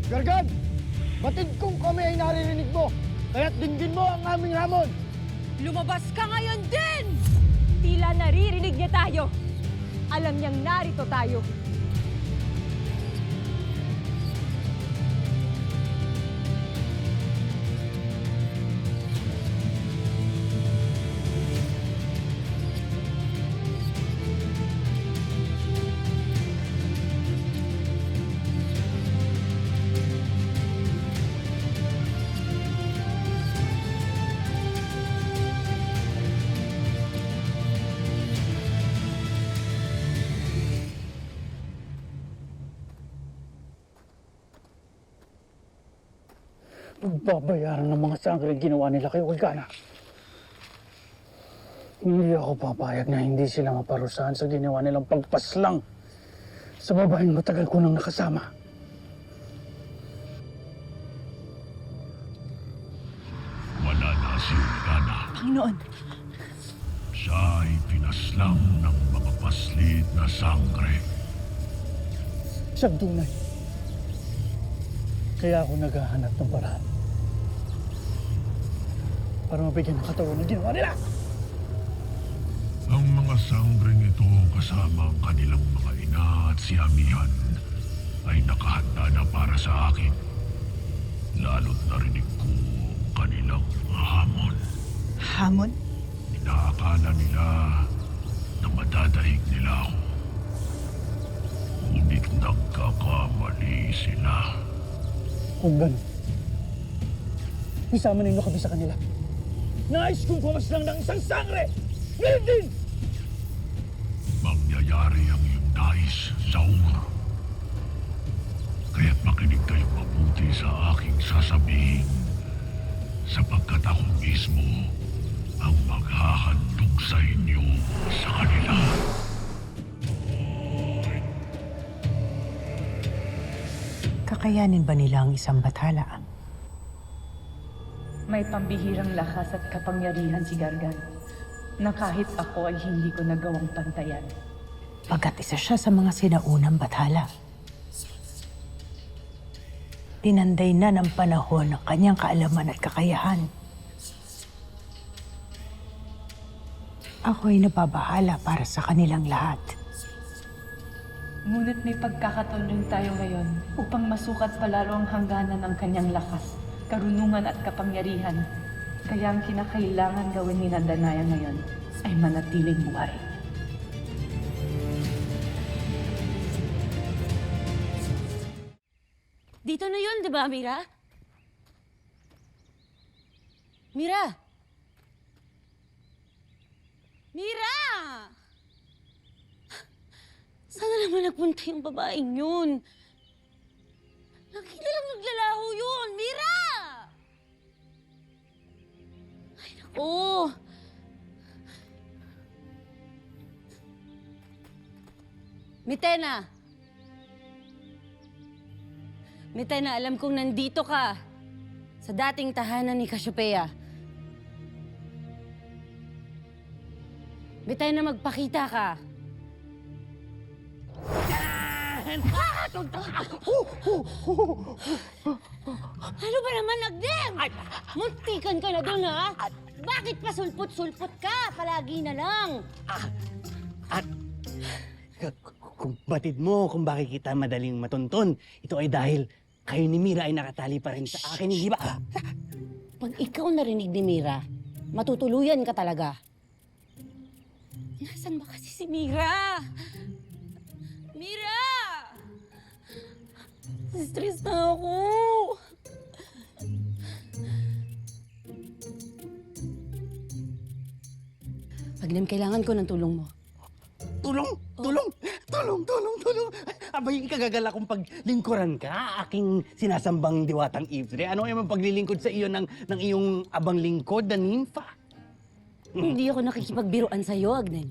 [SPEAKER 21] Gargan! Batid kong kami ay naririnig mo, kaya't dinggin mo ang aming hamon!
[SPEAKER 1] Lumabas ka ngayon din! Tila naririnig niya tayo. Alam niyang narito tayo.
[SPEAKER 13] Pagbabayaran ng mga sangre ang ginawa nila kay Olgana. Hindi ako papayag na hindi sila maparusahan sa ginawa nilang pagpaslang sa babaeng matagal ko nang nakasama.
[SPEAKER 4] Wala na si Olgana.
[SPEAKER 3] Panginoon!
[SPEAKER 4] Siya ay pinaslang ng mga paslit na sangre.
[SPEAKER 13] Siyang tunay. Kaya ako naghahanap ng paraan para mabigyan ng katawan ng ginawa nila.
[SPEAKER 4] Ang mga sangreng ito kasama ang kanilang mga ina at si Amihan ay nakahanda na para sa akin. Lalo't narinig ko ang kanilang hamon.
[SPEAKER 3] Hamon?
[SPEAKER 4] Inaakala nila na madadahig nila ako. Ngunit nagkakamali sila.
[SPEAKER 13] Kung gano'n, isama ninyo kami sa kanila. Nais kong pumaslang ng isang sangre! Ngayon din!
[SPEAKER 4] Mangyayari ang iyong nais, Saur. Kaya't makinig kayong mabuti sa aking sasabihin, sapagkat ako mismo ang maghahandog sa inyo sa kanila.
[SPEAKER 9] Kakayanin ba nila ang isang bathala?
[SPEAKER 22] May pambihirang lakas at kapangyarihan si Gargan na kahit ako ay hindi ko nagawang pantayan.
[SPEAKER 9] Pagkat isa siya sa mga sinaunang bathala. Tinanday na ng panahon ang kanyang kaalaman at kakayahan. Ako ay nababahala para sa kanilang lahat.
[SPEAKER 22] Ngunit may pagkakataon rin tayo ngayon upang masukat palalo ang hangganan ng kanyang lakas, karunungan at kapangyarihan. Kaya ang kinakailangan gawin ni Danaya ngayon ay manatiling buhay.
[SPEAKER 11] Dito na yun, di ba, Mira? Mira! Mira! Sana naman nagpunta yung babaeng yun. Nakita lang naglalaho yun, Mira! Ay, naku! Mitena! Mitena, alam kong nandito ka sa dating tahanan ni Cassiopeia. Mitena, magpakita ka. Ano ba naman, Agnem? Muntikan ka na doon, ha? Bakit pa sulpot-sulpot ka? Palagi na lang.
[SPEAKER 23] Kung batid mo kung bakit kita madaling matunton, ito ay dahil kayo ni Mira ay nakatali pa rin sa akin, hindi ba?
[SPEAKER 11] Pag ikaw narinig ni Mira, matutuluyan ka talaga. Nasaan ba kasi si Mira? Mira! Stress na ako. Agnem, kailangan ko ng tulong mo.
[SPEAKER 23] Tulong! Tulong! Tulong! Tulong! Tulong! Abay, ikagagala kong paglingkuran ka, aking sinasambang diwatang Ifre. Ano ay paglilingkod sa iyo ng iyong abang lingkod na nimfa?
[SPEAKER 11] Hindi ako nakikipagbiruan sa'yo, Agnem.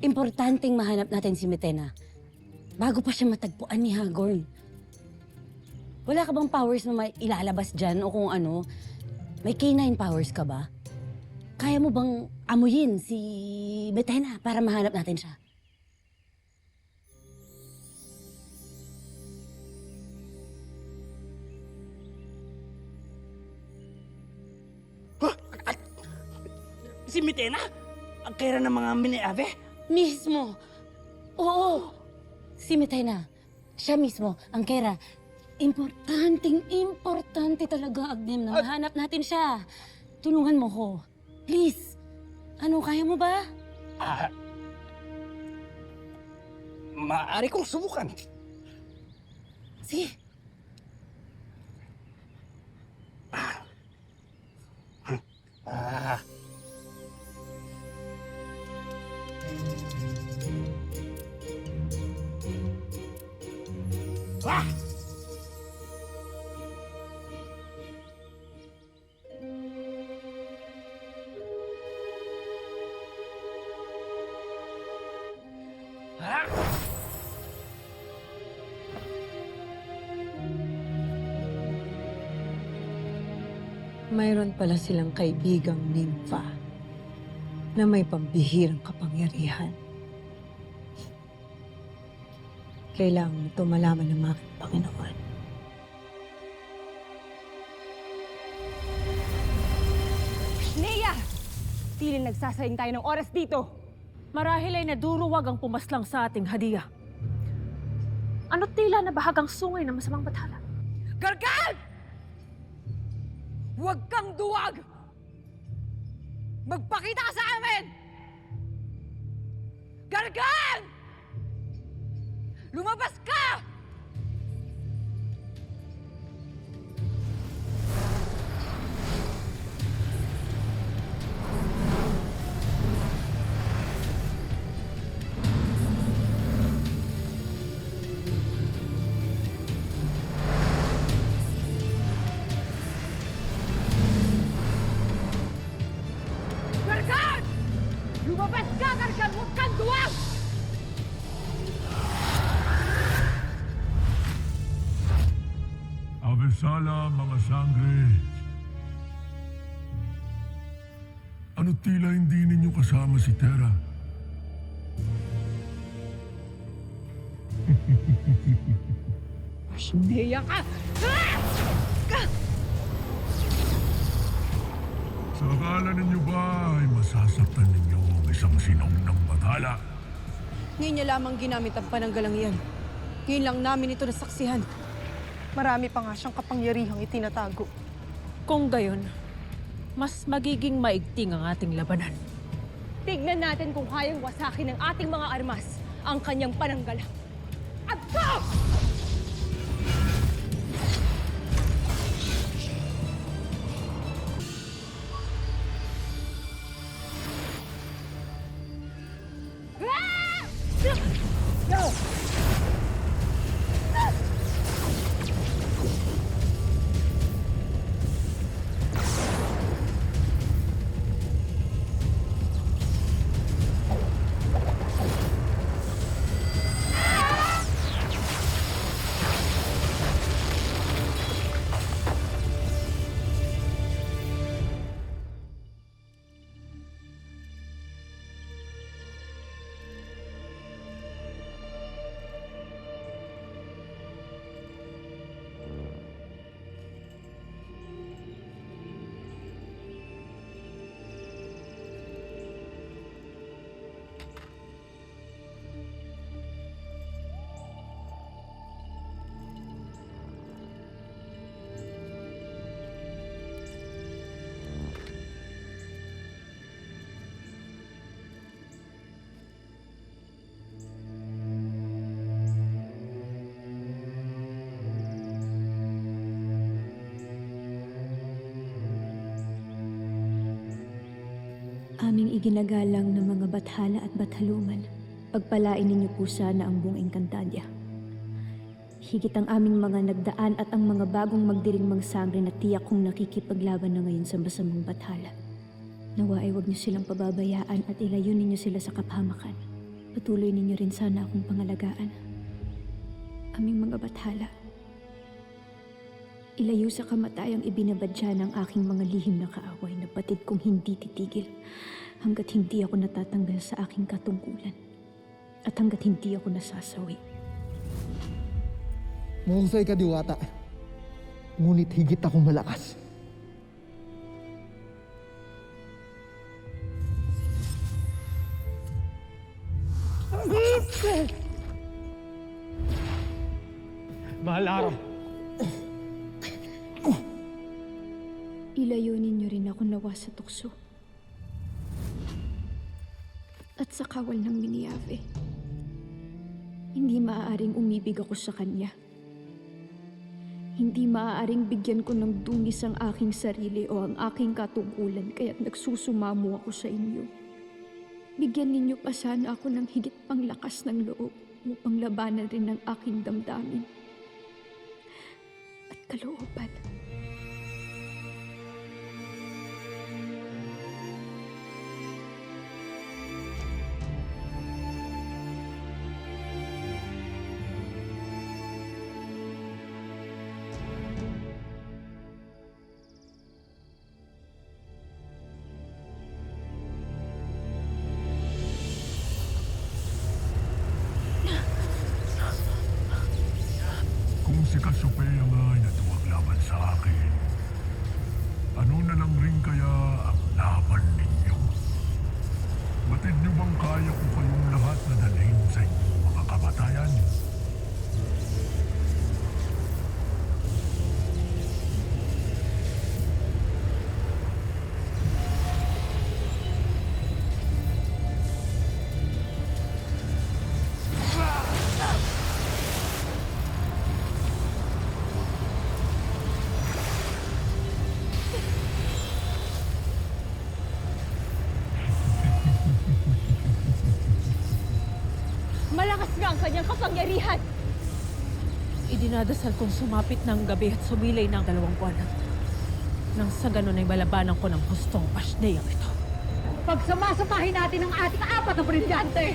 [SPEAKER 11] Importanteng mahanap natin si Mitena bago pa siya matagpuan ni Hagorn. Wala ka bang powers na may ilalabas dyan o kung ano? May K9 powers ka ba? kaya mo bang amuyin si Metena para mahanap natin siya?
[SPEAKER 23] Si Mitena? Ang kaya ng mga mini-ave?
[SPEAKER 11] Mismo! Oo! Si Metena. Siya mismo, ang Kera. Importante talaga, Agnem, na mahanap natin siya. Tulungan mo ko. Please. Ano, kaya mo ba?
[SPEAKER 23] Maaari kong subukan.
[SPEAKER 11] Sige.
[SPEAKER 2] Mayroon pala silang kaibigang nimfa na may pambihirang kapangyarihan. Kailangan ito malaman ng mga Panginoon.
[SPEAKER 15] Nea! Tila nagsasayang tayo ng oras dito. Marahil ay naduruwag ang pumaslang sa ating hadiah. Ano tila na bahagang sungay ng masamang bathala?
[SPEAKER 1] Gargan! Huwag kang duwag! Magpakita ka sa amin! Gargan! Lumabas ka! Gargan! Lumabas ka, Gargan! Huwag kang duwag!
[SPEAKER 4] Avesala, mga sangre. Ano tila hindi ninyo kasama si Terra?
[SPEAKER 1] Nea ka!
[SPEAKER 4] Sa akala ninyo ba ay masasaktan ninyo ang isang sinong ng bathala?
[SPEAKER 5] Ngayon niya lamang ginamit ang pananggalang iyan. Ngayon lang namin ito nasaksihan. Marami pa nga siyang kapangyarihang itinatago.
[SPEAKER 15] Kung gayon, mas magiging maigting ang ating labanan.
[SPEAKER 1] Tignan natin kung kayang wasakin ng ating mga armas ang kanyang pananggalang. Agto!
[SPEAKER 8] Aming iginagalang ng mga bathala at bathaluman, pagpalain ninyo po sana ang buong Encantadia. Higit ang aming mga nagdaan at ang mga bagong magdiringmang sangre na tiyak kong nakikipaglaban na ngayon sa masamang bathala. Nawa ay huwag niyo silang pababayaan at ilayo ninyo sila sa kapahamakan. Patuloy ninyo rin sana akong pangalagaan. Aming mga bathala. Ilayo sa kamatayang ibinabadya ng aking mga lihim na kaaway na batid kong hindi titigil hanggat hindi ako natatanggal sa aking katungkulan at hanggat hindi ako nasasawi.
[SPEAKER 21] Mahusay ka, Diwata. Ngunit higit akong malakas.
[SPEAKER 7] Mahal na araw.
[SPEAKER 8] Ilayo ninyo rin ako nawa sa tukso at sa kawal ng Miniave. Hindi maaaring umibig ako sa kanya. Hindi maaaring bigyan ko ng dungis ang aking sarili o ang aking katungkulan kaya't nagsusumamo ako sa inyo. Bigyan ninyo pa sana ako ng higit pang lakas ng loob upang labanan rin ang aking damdamin at kalooban.
[SPEAKER 4] Kung si Cassiopeia nga ay natuwag laban sa akin, ano na lang rin kaya ang laban ninyo? Batid niyo bang kaya ko kayong lahat na dalhin sa inyong mga kamatayan?
[SPEAKER 15] Malakas nga ang kanyang kapangyarihan! Idinadasal kong sumapit ng gabi at sumilay ng 2 buwan. Nang sa ganun ay malabanan ko ng hustong pasneyang ito.
[SPEAKER 3] Pagsamasapahin natin ang ating 4 na brilyante!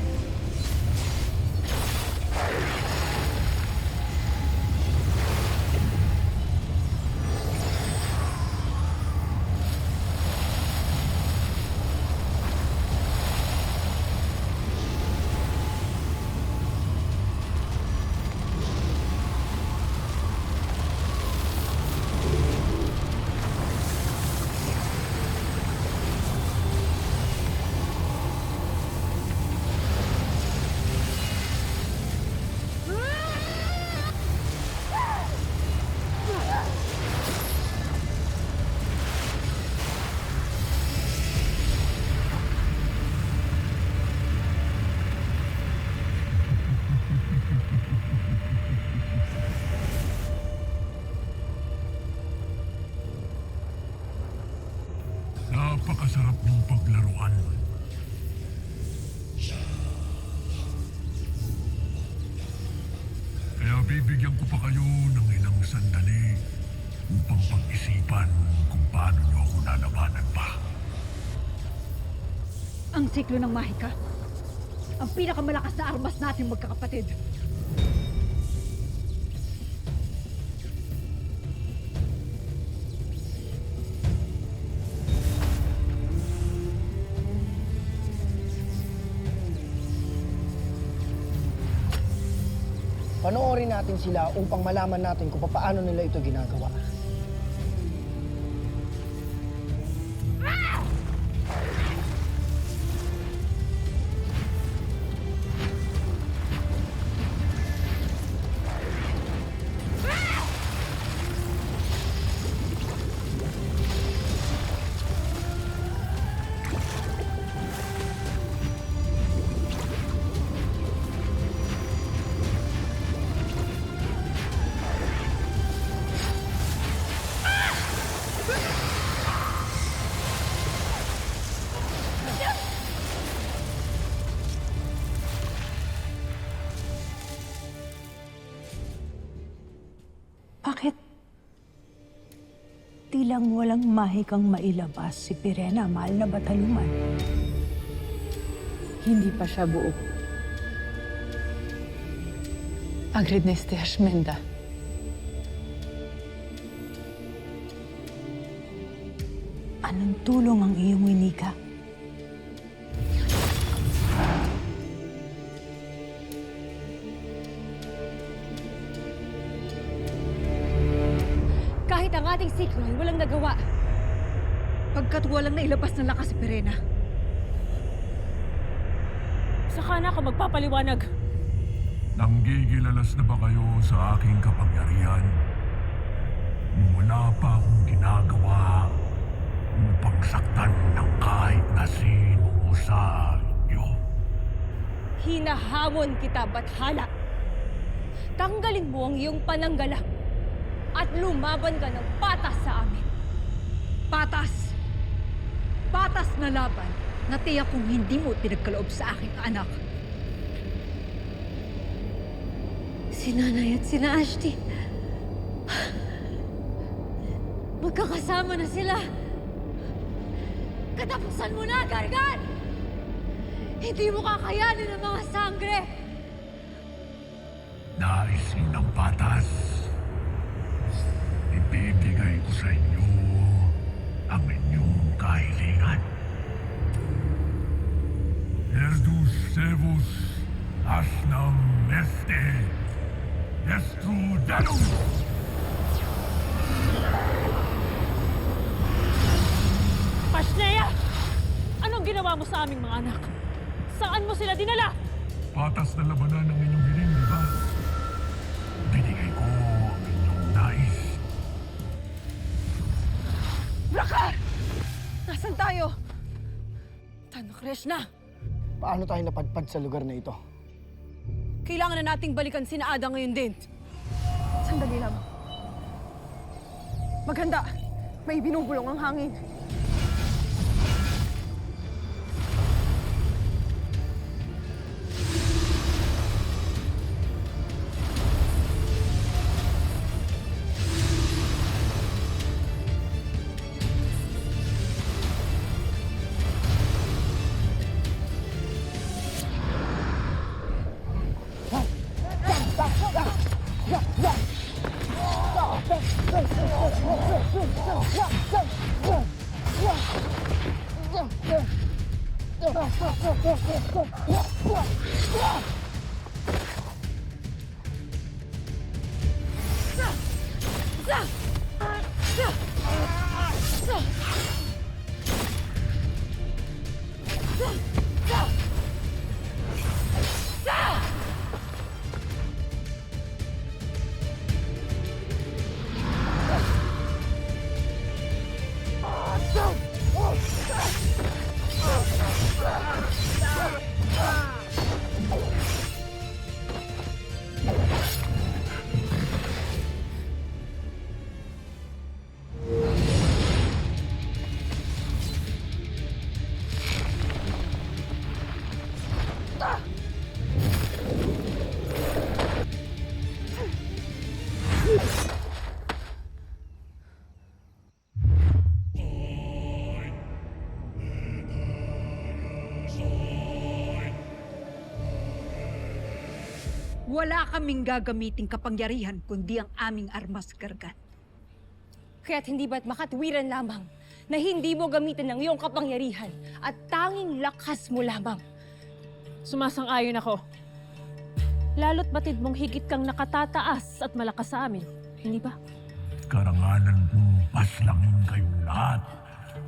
[SPEAKER 4] Napakasarap niyong paglaruan. Kaya bibigyan ko pa kayo ng ilang sandali upang pag-isipan kung paano niyo ako lalabanan pa.
[SPEAKER 3] Ang siklo ng Mahika, ang pinakamalakas na armas natin magkakapatid.
[SPEAKER 21] Panoorin natin sila upang malaman natin kung paano nila ito ginagawa.
[SPEAKER 9] Bakit tilang walang mahikang mailabas si Pirena, mahal na bataluman?
[SPEAKER 22] Hindi pa siya buo. Agrid Neste Ashmenda.
[SPEAKER 9] Anong tulong ang iyong winika?
[SPEAKER 1] Kahit ang ating siklo ay walang nagawa. Pagkat walang nailabas ng lakas si Perena.
[SPEAKER 15] Saka na ako magpapaliwanag.
[SPEAKER 4] Nanggigilalas na ba kayo sa aking kapangyarihan? Wala pa akong ginagawa upang saktan ng kahit na sino sa inyo.
[SPEAKER 1] Hinahamon kita, Bathala. Tanggalin mo ang iyong pananggalang at lumaban ka ng patas sa amin.
[SPEAKER 3] Patas! Patas na laban na tiyak kung hindi mo pinagkaloob sa aking anak.
[SPEAKER 1] Si Nanay at si Ashti. Magkakasama na sila. Katapusan mo na, Gargan! Hindi mo kakayanin ang mga sangre.
[SPEAKER 4] Nais niyo ng patas. Ibibigay ko sa inyo ang inyong kahilingan. Erdus Sevus Asnam Este Estrudanum!
[SPEAKER 15] Pasneya! Anong ginawa mo sa aming mga anak? Saan mo sila dinala?
[SPEAKER 4] Patas na labanan ang inyong hiling, di ba? Binigay ko ang inyong nais.
[SPEAKER 5] Rakar! Nasaan tayo? Tano Krishna!
[SPEAKER 21] Paano tayo napadpad sa lugar na ito?
[SPEAKER 5] Kailangan na nating balikan si Ada ngayon din.
[SPEAKER 2] Sandali lang. Maghanda. May binubulong ang hangin.
[SPEAKER 3] Wala kaming gagamiting kapangyarihan kundi ang aming armas, Gargan.
[SPEAKER 1] Kaya't hindi ba't makatwiran lamang na hindi mo gamitin ang iyong kapangyarihan at tanging lakas mo lamang?
[SPEAKER 15] Sumasang-ayon ako. Lalo't batid mong higit kang nakatataas at malakas sa amin. Hindi ba?
[SPEAKER 4] Karangalan kong paslangin kayong lahat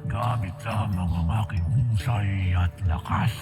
[SPEAKER 4] gamit lamang ang aking husay at lakas.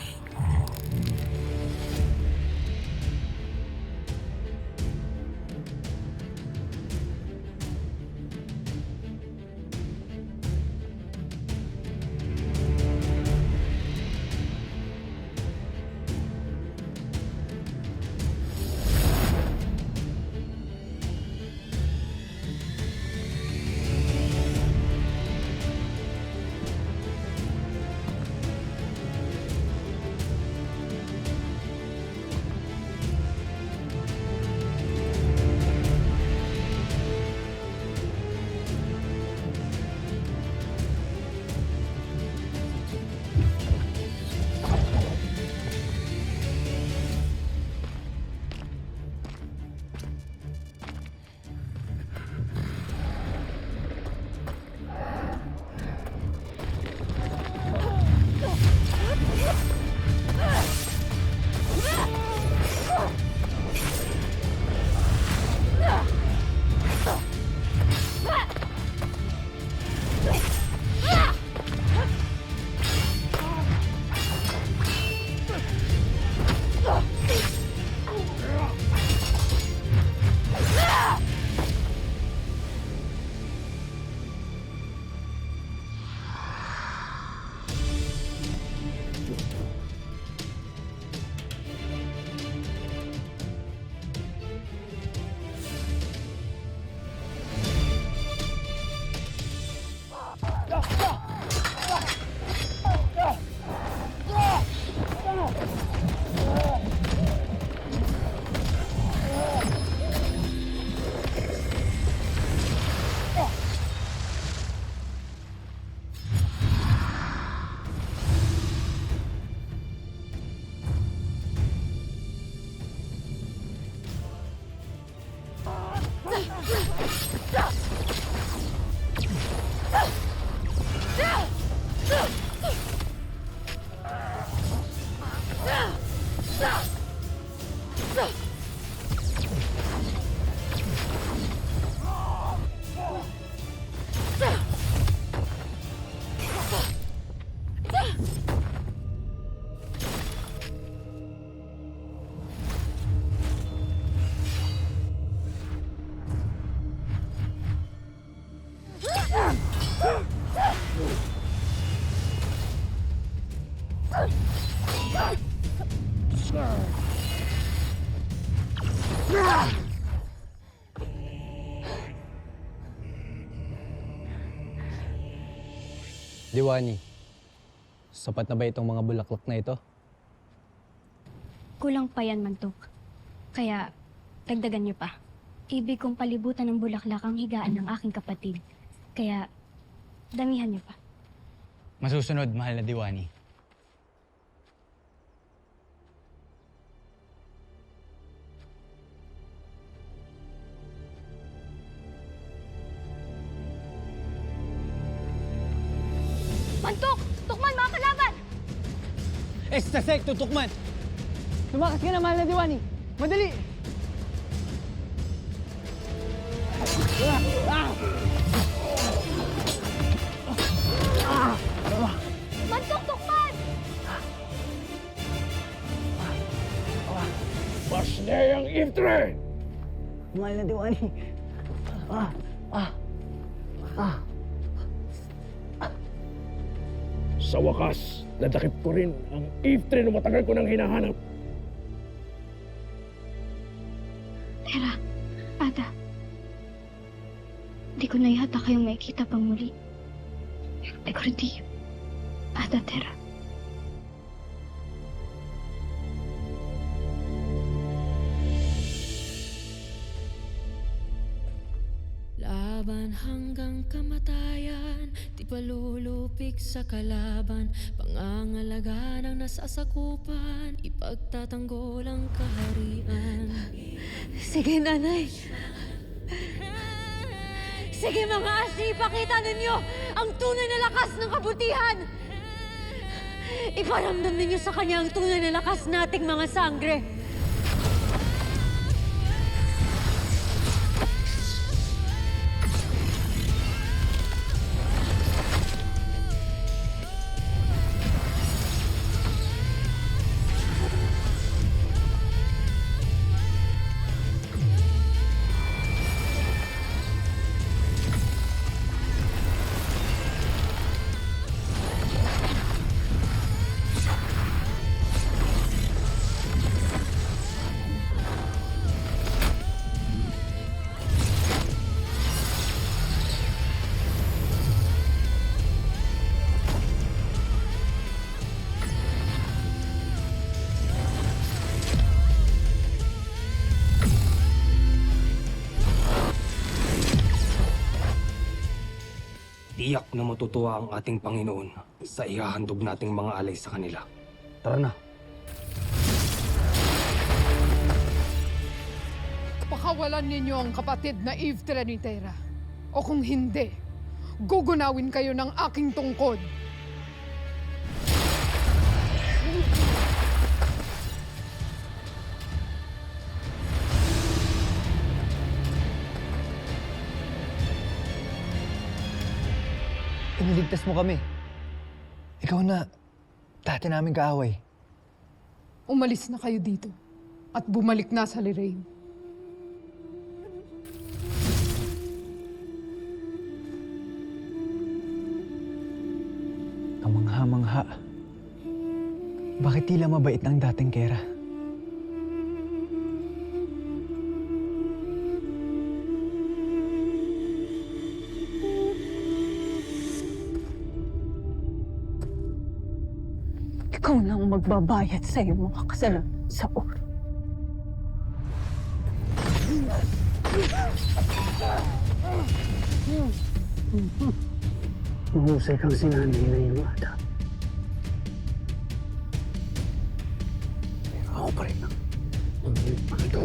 [SPEAKER 17] Diwani, sapat na ba itong mga bulaklak na ito?
[SPEAKER 8] Kulang pa yan, Mantok. Kaya, dagdagan niyo pa. Ibig kong palibutan ng bulaklak ang higaan ng aking kapatid. Kaya, damihan niyo pa.
[SPEAKER 17] Masusunod, mahal na Diwani.
[SPEAKER 8] Mantok! Tukman, mga kalaban!
[SPEAKER 17] Estasek, tutukman!
[SPEAKER 21] Tumakas ka na, mahal na Diwani. Madali!
[SPEAKER 8] Mantok, tukman!
[SPEAKER 4] Basneyang Iftre!
[SPEAKER 21] Mahal na Diwani.
[SPEAKER 4] Sa wakas, nadakip ko rin ang Iftre na matagal ko nang hinahanap.
[SPEAKER 8] Tera, Ada. Hindi ko na yata kayong makikita pang muli. Pero di. Ada, Tera.
[SPEAKER 10] Laban hanggang kamatayan, di palulupik sa kalaban. Pangangalaga ng nasasakupan, ipagtatanggol ang kaharian.
[SPEAKER 1] Sige, nanay. Sige, mga asi, ipakita ninyo ang tunay na lakas ng kabutihan. Iparamdam ninyo sa kanya ang tunay na lakas nating mga sangre.
[SPEAKER 14] Tiyak na matutuwa ang ating Panginoon sa ihahandog nating mga alay sa kanila. Tara na.
[SPEAKER 12] Pakawalan ninyo ang kapatid na Eve Trinitera. O kung hindi, gugunawin kayo ng aking tungkod.
[SPEAKER 17] Iniligtas mo kami. Ikaw na, dati namin kaaway.
[SPEAKER 12] Umalis na kayo dito at bumalik na sa Lirain.
[SPEAKER 17] Kamangha-mangha. Bakit tila mabait ng dating Kera?
[SPEAKER 9] Ikaw na ang magbabayad sa iyong mga kasalanan sa oras.
[SPEAKER 13] Mahusay kang sinanay na iyong Ada. Ako pa rin ang ito.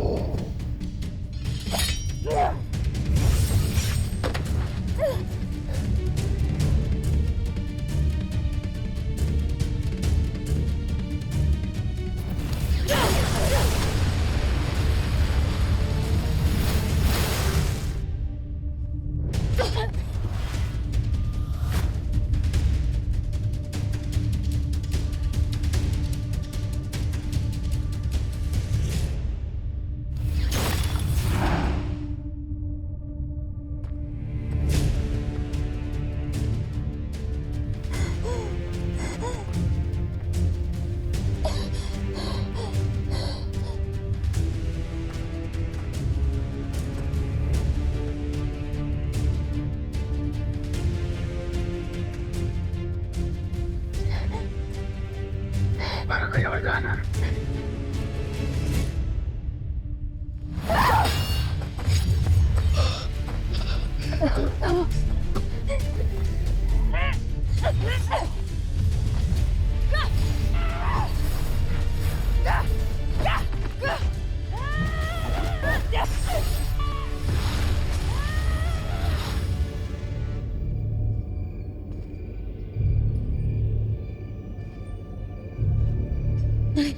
[SPEAKER 1] Wala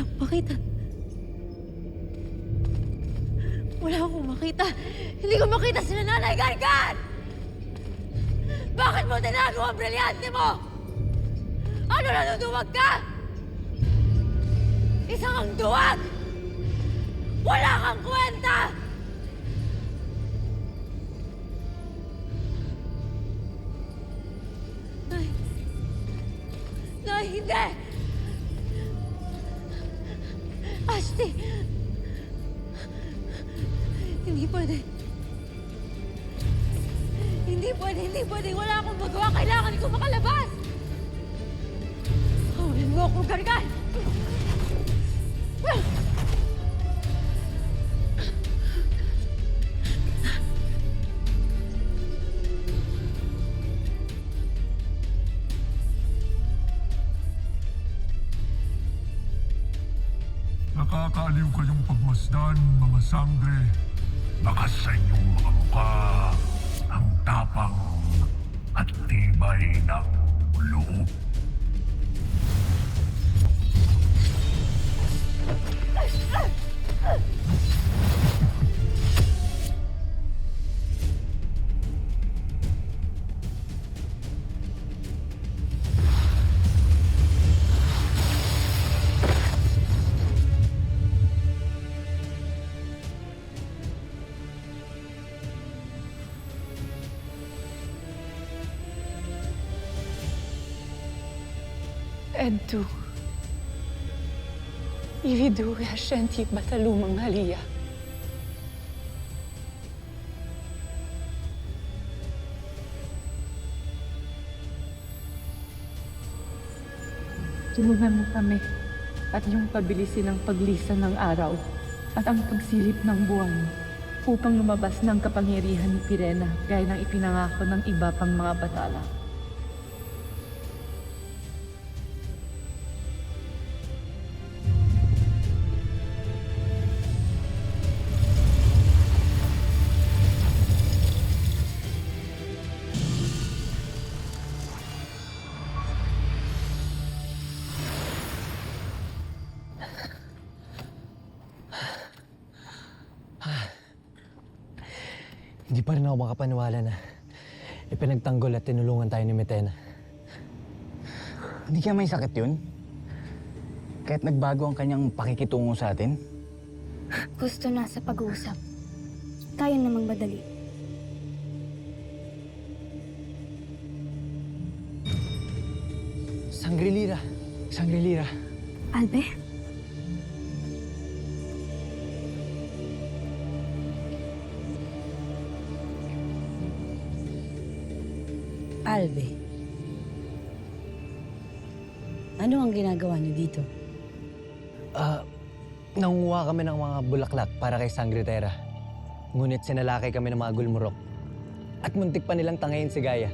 [SPEAKER 1] akong makita. Wala akong makita. Hindi ko makita si Nanay Gargan! Bakit mo tinago ang brilyante mo? Ano nanuduwag ka? Isang ang duwag! Wala kang kwenta! Nay! Nay, hindi! Ashley! Hindi pwede. Hindi pwede, hindi pwede. Wala akong magawa. Kailangan ko makalabas. Hawalin mo ako, Gargan!
[SPEAKER 4] Nakakaaliw kayong pagmasdan, mga sangre. Bakas sa inyong mga mukha ang tapang at tibay ng loob.
[SPEAKER 22] Eddu, ividu yashenti batalumang haliya. Tulungan mo kami at yung pabilisin ang paglisan ng araw at ang pagsilip ng buwan upang lumabas ng kapangyarihan ni Pirena gaya ng ipinangako ng iba pang mga batala.
[SPEAKER 17] Hindi pa rin ako makapaniwala na ipinagtanggol at tinulungan tayo ni Mitena.
[SPEAKER 13] Hindi kaya may sakit yun? Kahit nagbago ang kanyang pakikitungo sa atin?
[SPEAKER 8] Gusto na sa pag-uusap. Tayo namang madali.
[SPEAKER 17] Sangre-Lira! Sangre-Lira!
[SPEAKER 8] Albe?
[SPEAKER 11] Albe, ano ang ginagawa niyo dito?
[SPEAKER 17] Nangunguha kami ng mga bulaklak para kay Sangre-Tera. Ngunit sinalakay kami ng mga gulmurok. At muntik pa nilang tangayin si Gaia.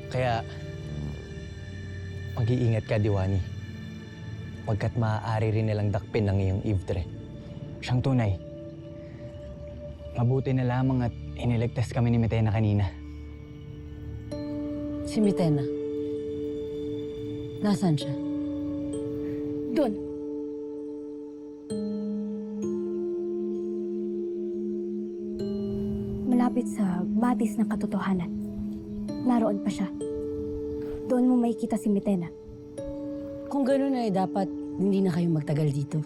[SPEAKER 17] Kaya, mag-iingat ka, Diwani. Pagkat maaari rin nilang dakpin ang iyong Ivtre.
[SPEAKER 13] Siyang tunay. Mabuti na lamang at iniligtas kami ni Mitena kanina.
[SPEAKER 11] Si Mitena. Nasaan siya?
[SPEAKER 8] Doon. Malapit sa batis ng katotohanan. Naroon pa siya. Doon mo makikita si Mitena.
[SPEAKER 11] Kung gano'n ay dapat hindi na kayo magtagal dito.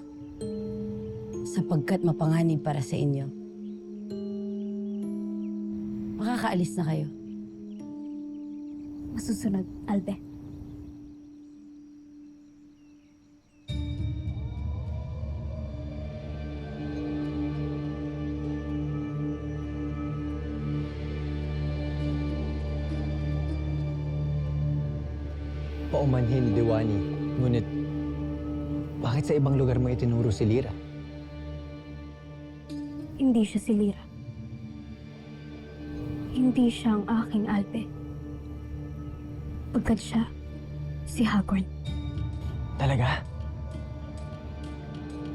[SPEAKER 11] Sapagkat mapanganib para sa inyo. Makakaalis na kayo.
[SPEAKER 8] Masusunod, Albe.
[SPEAKER 17] Paumanhin, Diwani. Ngunit, bakit sa ibang lugar mo itinuro si Lira?
[SPEAKER 8] Hindi siya si Lira. Hindi siya ang aking Albe. Pagkat siya, si Hagorn.
[SPEAKER 13] Talaga?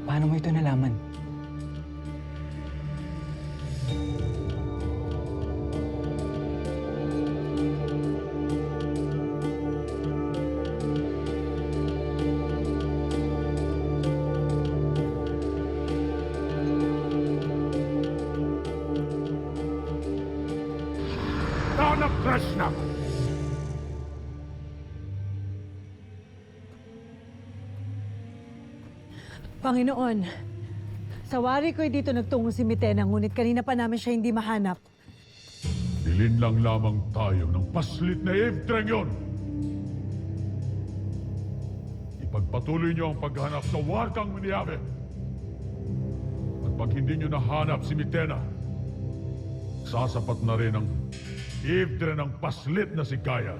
[SPEAKER 13] Paano mo ito nalaman?
[SPEAKER 4] Anak Krishna!
[SPEAKER 3] Panginoon, sa wari ko'y dito nagtungo si Mitena, ngunit kanina pa namin siya hindi mahanap.
[SPEAKER 4] Bilin lang lamang tayo ng paslit na Evtreng yon. Ipagpatuloy niyo ang paghanap sa Warkang Miniave. At pag hindi niyo nahanap si Mitena, sasapat na rin ang Evtreng ng paslit na si Kaya.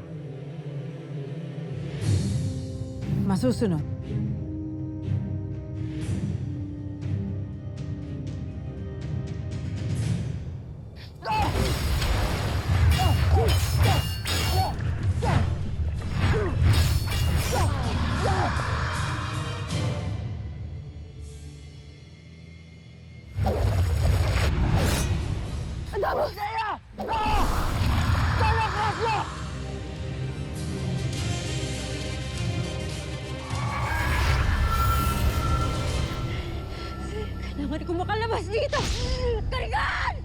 [SPEAKER 3] Masusunod.
[SPEAKER 1] Kailangan ko makalabas dito! Karigan!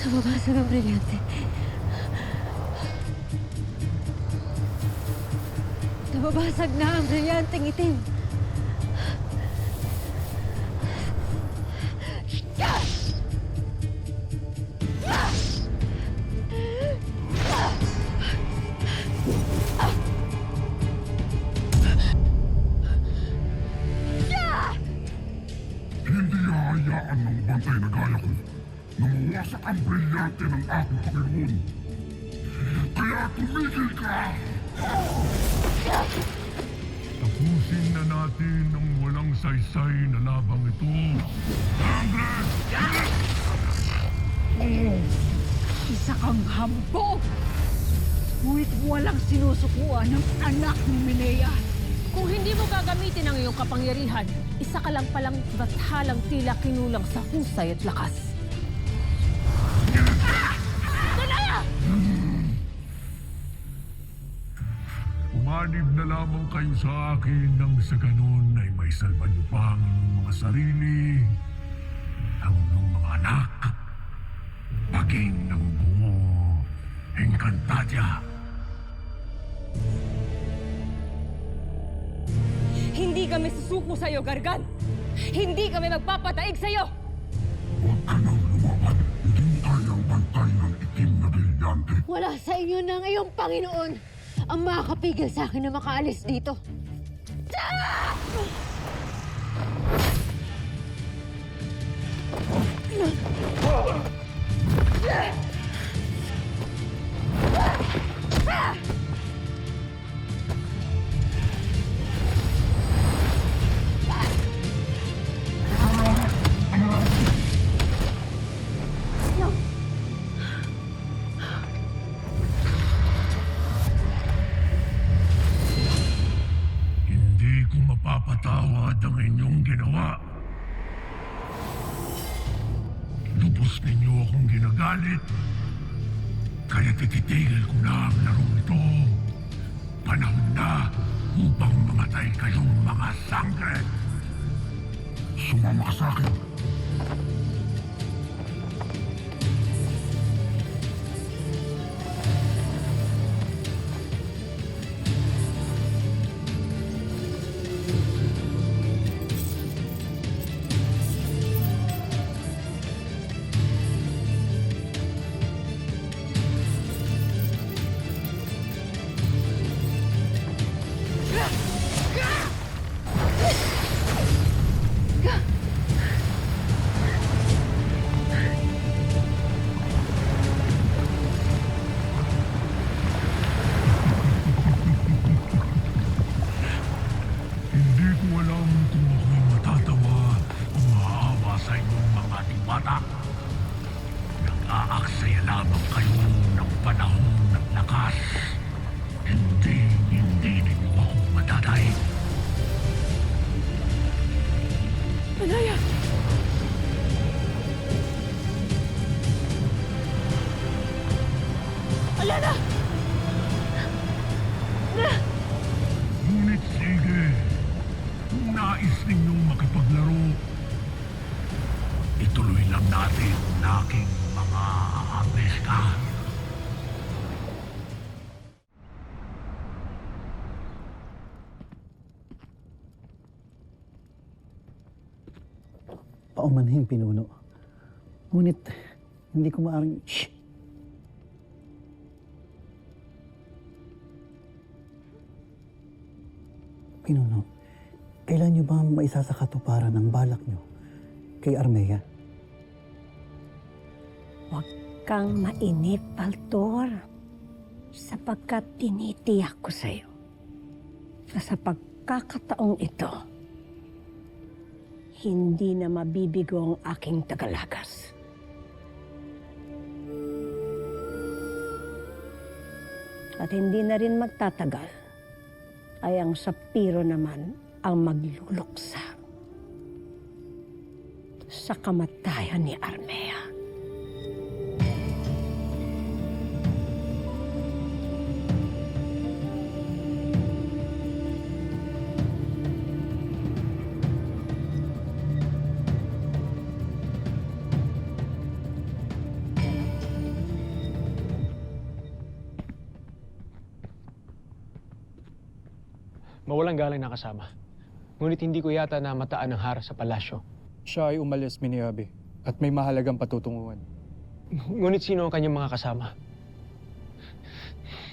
[SPEAKER 1] Nababasag ang brilyante. Nababasag na ang brilyanteng itim.
[SPEAKER 4] Hindi hahayaan ng bantay na gaya ko na mawasak ang brilyante ng aking Panginoon. Kaya tumigil ka! Tapusin na natin ang walang saysay na labang ito. Sangre!
[SPEAKER 3] Isa kang hambog! Ngunit walang sinusukuan ng anak ni Minea.
[SPEAKER 15] Kung hindi mo gagamitin ang iyong kapangyarihan, isa ka lang palang bathalang tila kinulang sa husay at lakas.
[SPEAKER 1] Danaya!
[SPEAKER 4] Umanib na lamang kayo sa akin nang sa ganun ay may salba niyo pa ang inyong mga sarili, ang inyong mga anak, paging ng buo Encantadia.
[SPEAKER 1] Hindi kami susuko sa'yo, Gargan! Hindi kami magpapataig sa'yo!
[SPEAKER 4] Huwag ka nang lumaban. Hindi kayang bantay ng itim na brilyante.
[SPEAKER 1] Wala sa inyo ng iyong Panginoon ang makakapigil sa akin na makaalis dito.
[SPEAKER 4] Hindi ko mapapatawad ang inyong ginawa. Lubos ninyo akong ginagalit. Kaya tititigil ko na ang larong ito. Panahon na upang mamatay kayong mga sangre. Sumama ka sa akin. Hindi ko alam kung ako'y matatawa o maawa sa inyong mga diwata. Nag-aaksaya lamang kayo ng panahon at lakas. Hindi ninyo ako matatayin.
[SPEAKER 1] Anaya! Alana!
[SPEAKER 4] Ngunit sige, kung nais ninyong makipaglaro, ituloy lang natin ang aking mga abeska.
[SPEAKER 23] Paumanhing pinuno. Ngunit, hindi ko maaaring... Shh! Pinuno, kailan niyo ba maisasakatuparan ang balak niyo kay Armea?
[SPEAKER 16] Huwag kang mainip, Paltor. Sapagkat tinitiyak ko sa'yo na sa pagkakataong ito, hindi na mabibigo ang aking tagalagas. At hindi na rin magtatagal ay ang Sapiro naman ang magluluksa sa kamatayan ni Armea.
[SPEAKER 7] Mawalang galang na kasama. Ngunit hindi ko yata namataan ng hara sa palasyo.
[SPEAKER 18] Siya ay umalis, Miniabi, at may mahalagang patutunguhan.
[SPEAKER 7] Ngunit sino ang kanyang mga kasama?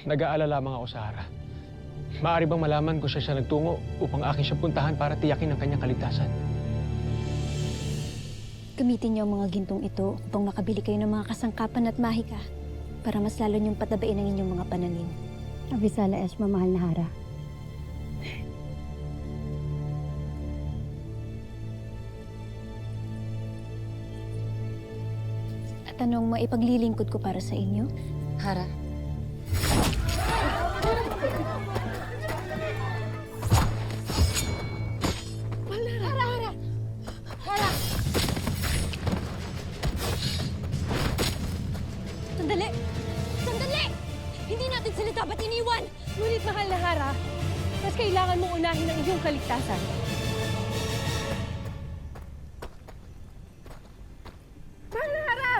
[SPEAKER 7] Nag-aalala lamang ako sa hara. Maaari bang malaman kung siya nagtungo upang aking siya puntahan para tiyakin ang kanyang kaligtasan?
[SPEAKER 8] Gamitin niyo ang mga gintong ito upang makabili kayo ng mga kasangkapan at mahika para mas lalo niyong patabain ang inyong mga pananim.
[SPEAKER 16] Abisala Eshma, mahal na Hara.
[SPEAKER 8] At anong maipaglilingkod ko para sa inyo?
[SPEAKER 11] Hara.
[SPEAKER 1] Hara! Hara! Sandali! Sandali! Hindi natin sila dapat iniwan!
[SPEAKER 2] Ngunit mahal na Hara, mas kailangan mong unahin ang iyong kaligtasan. Mahal na Hara!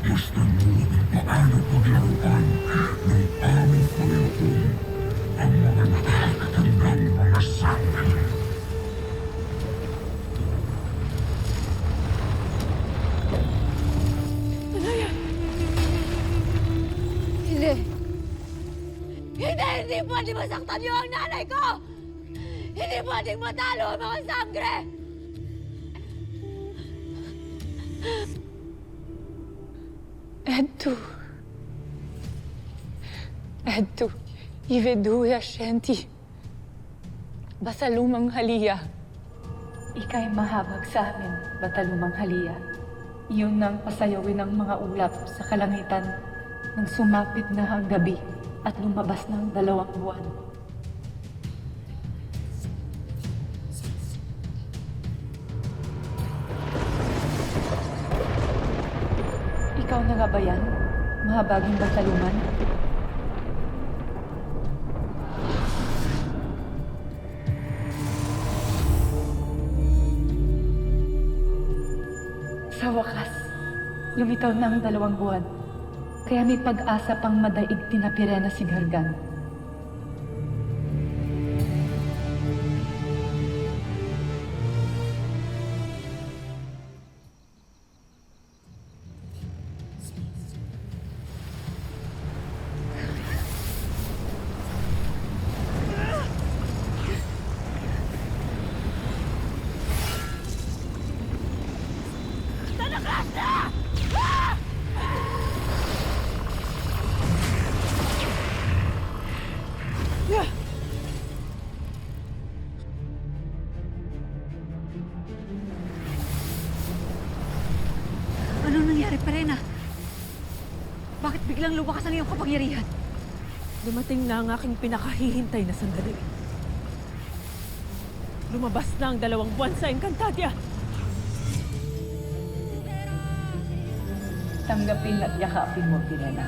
[SPEAKER 4] Masdan mo kung paano paglaruan ng aming Panginoon ang mga nakakatandang mga sangre.
[SPEAKER 2] Anaya! Hindi.
[SPEAKER 1] Hindi pwede masaktan niyo ang nanay ko! Hindi pwedeng matalo ang mga sangre!
[SPEAKER 22] Eddu, iveduya shenti. Basalumang haliya. Ika'y mahabag sa amin, batalumang haliya. Iyon nang pasayawin ng mga ulap sa kalangitan nang sumapit na ang gabi at lumabas ng 2 buwan. Ikaw na nga ba yan, mahabaging bataluman? Sa wakas, lumitaw na ang 2 buwan. Kaya may pag-asa pang madaig tinapirena si Gargan.
[SPEAKER 1] Talagas na!
[SPEAKER 2] Ano nangyari, Perena? Bakit biglang lumakas ang iyong kapangyarihan? Dumating na ang aking pinakahihintay na sandali. Lumabas na ang 2 buwan sa Encantadia.
[SPEAKER 22] Tanggapin at yakapin mo, Pirena.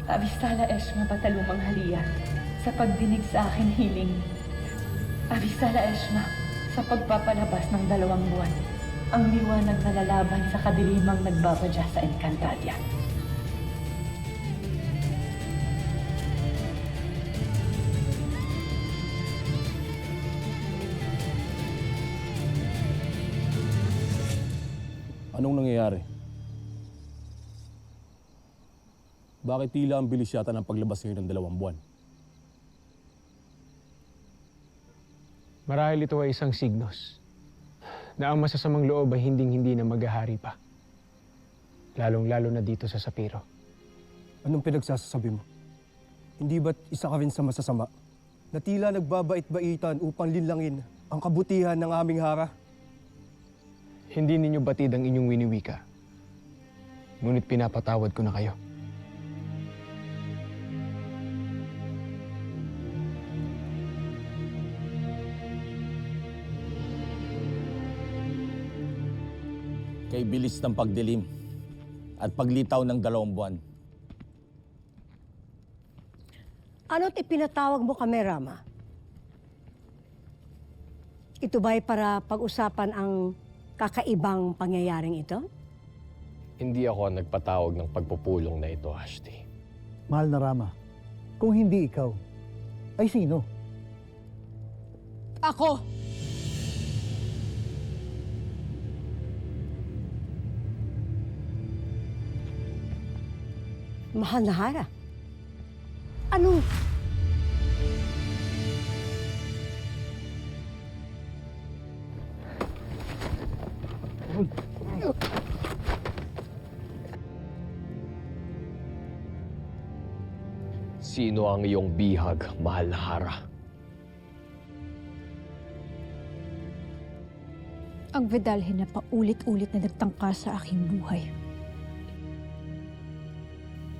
[SPEAKER 22] Abisala Eshma batalumang haliya sa pagdinig sa aking hiling. Abisala Eshma sa pagpapalabas ng 2 buwan. Ang liwanag na lalaban sa kadilimang nagbabadya sa Encantadia.
[SPEAKER 6] Anong nangyayari? Bakit tila ang bilis yata ng paglabas ngayon ng 2 buwan?
[SPEAKER 7] Marahil ito ay isang signos na ang masasamang loob ay hinding-hindi na maghahari pa. Lalong-lalo na dito sa Sapiro.
[SPEAKER 19] Anong pinagsasabi mo? Hindi ba't isa ka rin sa masasama? Na tila nagbabait-baitan upang linlangin ang kabutihan ng aming hara?
[SPEAKER 7] Hindi ninyo batid ang inyong winiwika. Ngunit pinapatawad ko na kayo.
[SPEAKER 6] Kay bilis ng pagdilim at paglitaw ng 2 buwan.
[SPEAKER 16] Ano't ipinatawag mo kami, Rama? Ito ba'y para pag-usapan ang kakaibang pangyayaring ito?
[SPEAKER 20] Hindi ako ang nagpatawag ng pagpupulong na ito, Ashti.
[SPEAKER 21] Mahal na Rama, kung hindi ikaw, ay sino?
[SPEAKER 2] Ako!
[SPEAKER 16] Mahal na Hara. Ano?
[SPEAKER 20] Sino ang iyong bihag, mahal na Hara?
[SPEAKER 8] Ang Vedalhin na paulit-ulit na nagtangka sa aking buhay.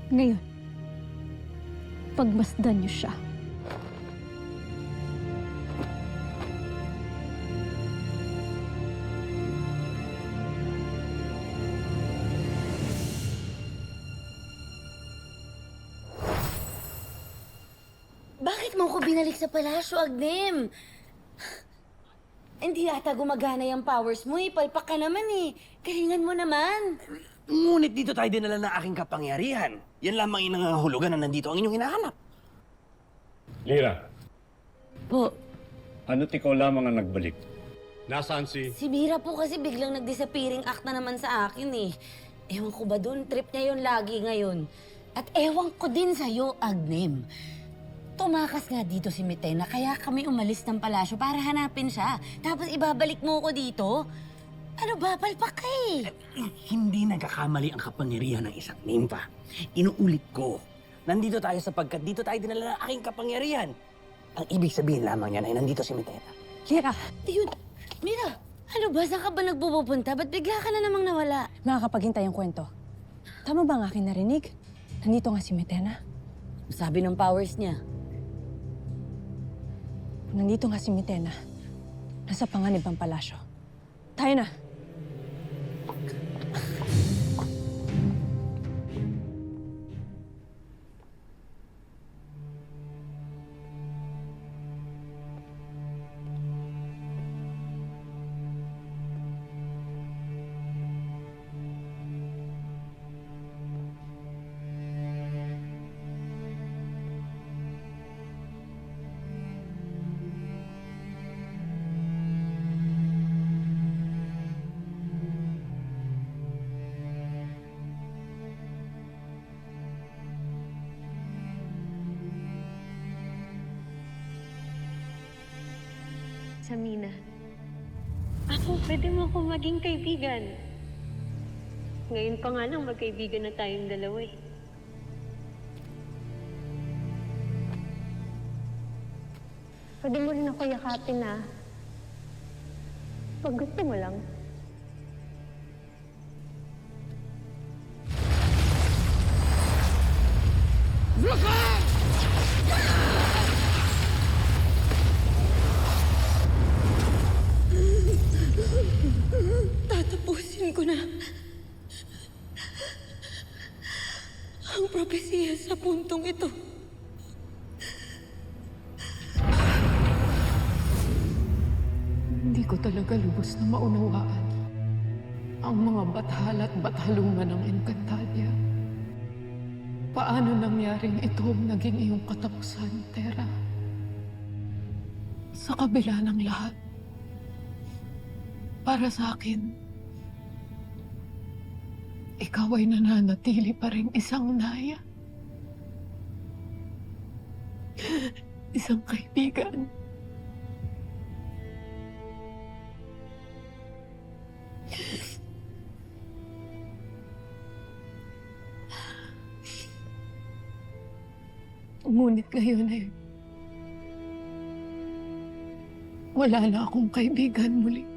[SPEAKER 8] Ngayon, pagmasdan niyo siya.
[SPEAKER 11] Bakit mo ko binalik sa palasyo, Agnem? Hindi yata gumagana yung powers mo eh. Palpak ka naman eh. Galingan mo naman.
[SPEAKER 23] Ngunit dito tayo dinala ng aking kapangyarihan. Yan lamang yung nangangahulugan na nandito ang inyong hinahanap.
[SPEAKER 24] Lira,
[SPEAKER 11] Po,
[SPEAKER 24] ano't ikaw lamang ang nagbalik? Nasaan si...
[SPEAKER 11] si Bira po kasi biglang nag-disappearing act na naman sa akin eh. Ewan ko ba dun, trip niya yun lagi ngayon. At ewan ko din sa'yo, Agnem. Tumakas nga dito si Mitena, kaya kami umalis ng palasyo para hanapin siya. Tapos ibabalik mo ko dito? Ano ba, palpak ka eh.
[SPEAKER 23] Hindi nagkakamali ang kapangyarihan ng isang nimpa. Inuulit ko. Nandito tayo sapagkat dito tayo dinala ng aking kapangyarihan. Ang ibig sabihin lamang yan ay nandito si Mitena.
[SPEAKER 11] Lira, yun. Mira, ano ba? Saan ka ba nagpupunta? Ba't bigla ka na namang nawala?
[SPEAKER 2] Nakakapaghintay ang kwento. Tama ba ang aking narinig? Nandito nga si Mitena.
[SPEAKER 11] Sabi ng powers niya.
[SPEAKER 2] Nandito nga si Mitena. Nasa panganib ang palasyo. Tayo na!
[SPEAKER 1] Samina, pwede mo akong maging kaibigan. Ngayon pa nga lang magkaibigan na tayong dalawa eh. Pwede mo rin ako yakapin na. Pag gusto mo lang.
[SPEAKER 2] Tatapusin ko na ang propesiya sa puntong ito. Hindi ko talaga lubos na maunawaan ang mga bathala at bathalungan ng Encantadia. Paano nangyaring ito ang naging iyong katapusan, Terra? Sa kabila ng lahat, para sa akin, ikaw ay nananatili pa rin isang Naya. Isang kaibigan. Ngunit ngayon ay wala na akong kaibigan muli.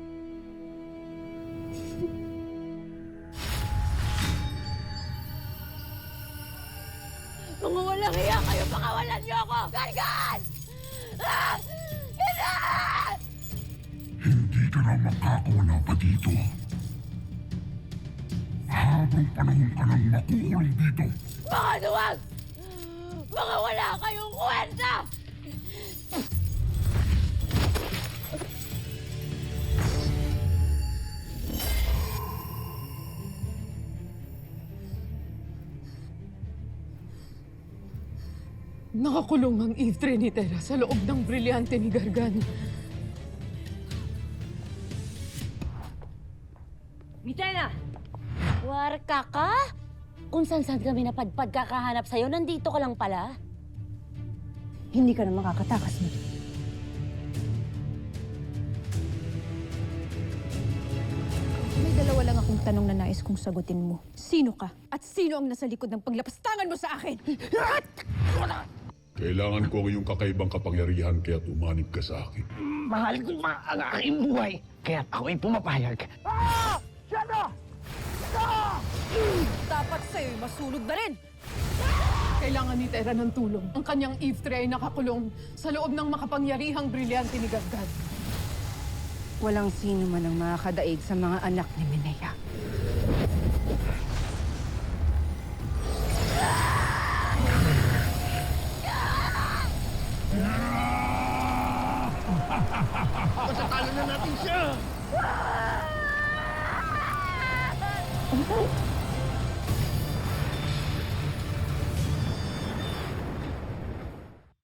[SPEAKER 1] Mga walang hiya kayo, pakawalan niyo ako! Gargan! Ah! Ina!
[SPEAKER 4] Hindi ka na makakawala pa dito. Habang panahon ka nang makukulong dito.
[SPEAKER 1] Mga duwag! Mga wala kayong kwenta!
[SPEAKER 2] Nakakulong ang Eve Trinitera sa loob ng brilyante ni Gargan.
[SPEAKER 11] Mitena! Warka ka? Kung saan-saan kami napadpad kakahanap sa'yo, nandito ka lang pala.
[SPEAKER 16] Hindi ka na makakatakas mo.
[SPEAKER 8] May dalawa lang akong tanong na nais kong sagutin mo. Sino ka? At sino ang nasa likod ng paglapastangan mo sa akin?
[SPEAKER 4] Kailangan ko ang iyong kakaibang kapangyarihan kaya tumanib ka sa akin.
[SPEAKER 23] Mahal ko ang aking buhay, kaya ako'y pumapayag.
[SPEAKER 2] Dapat sa'yo'y masunog na rin! Kailangan ni Terra ng tulong. Ang kanyang Eve 3 ay nakakulong sa loob ng makapangyarihang brilyante ni Gargan.
[SPEAKER 3] Walang sino man ang makakadaig sa mga anak ni Minea.
[SPEAKER 21] Matatalo na natin siya!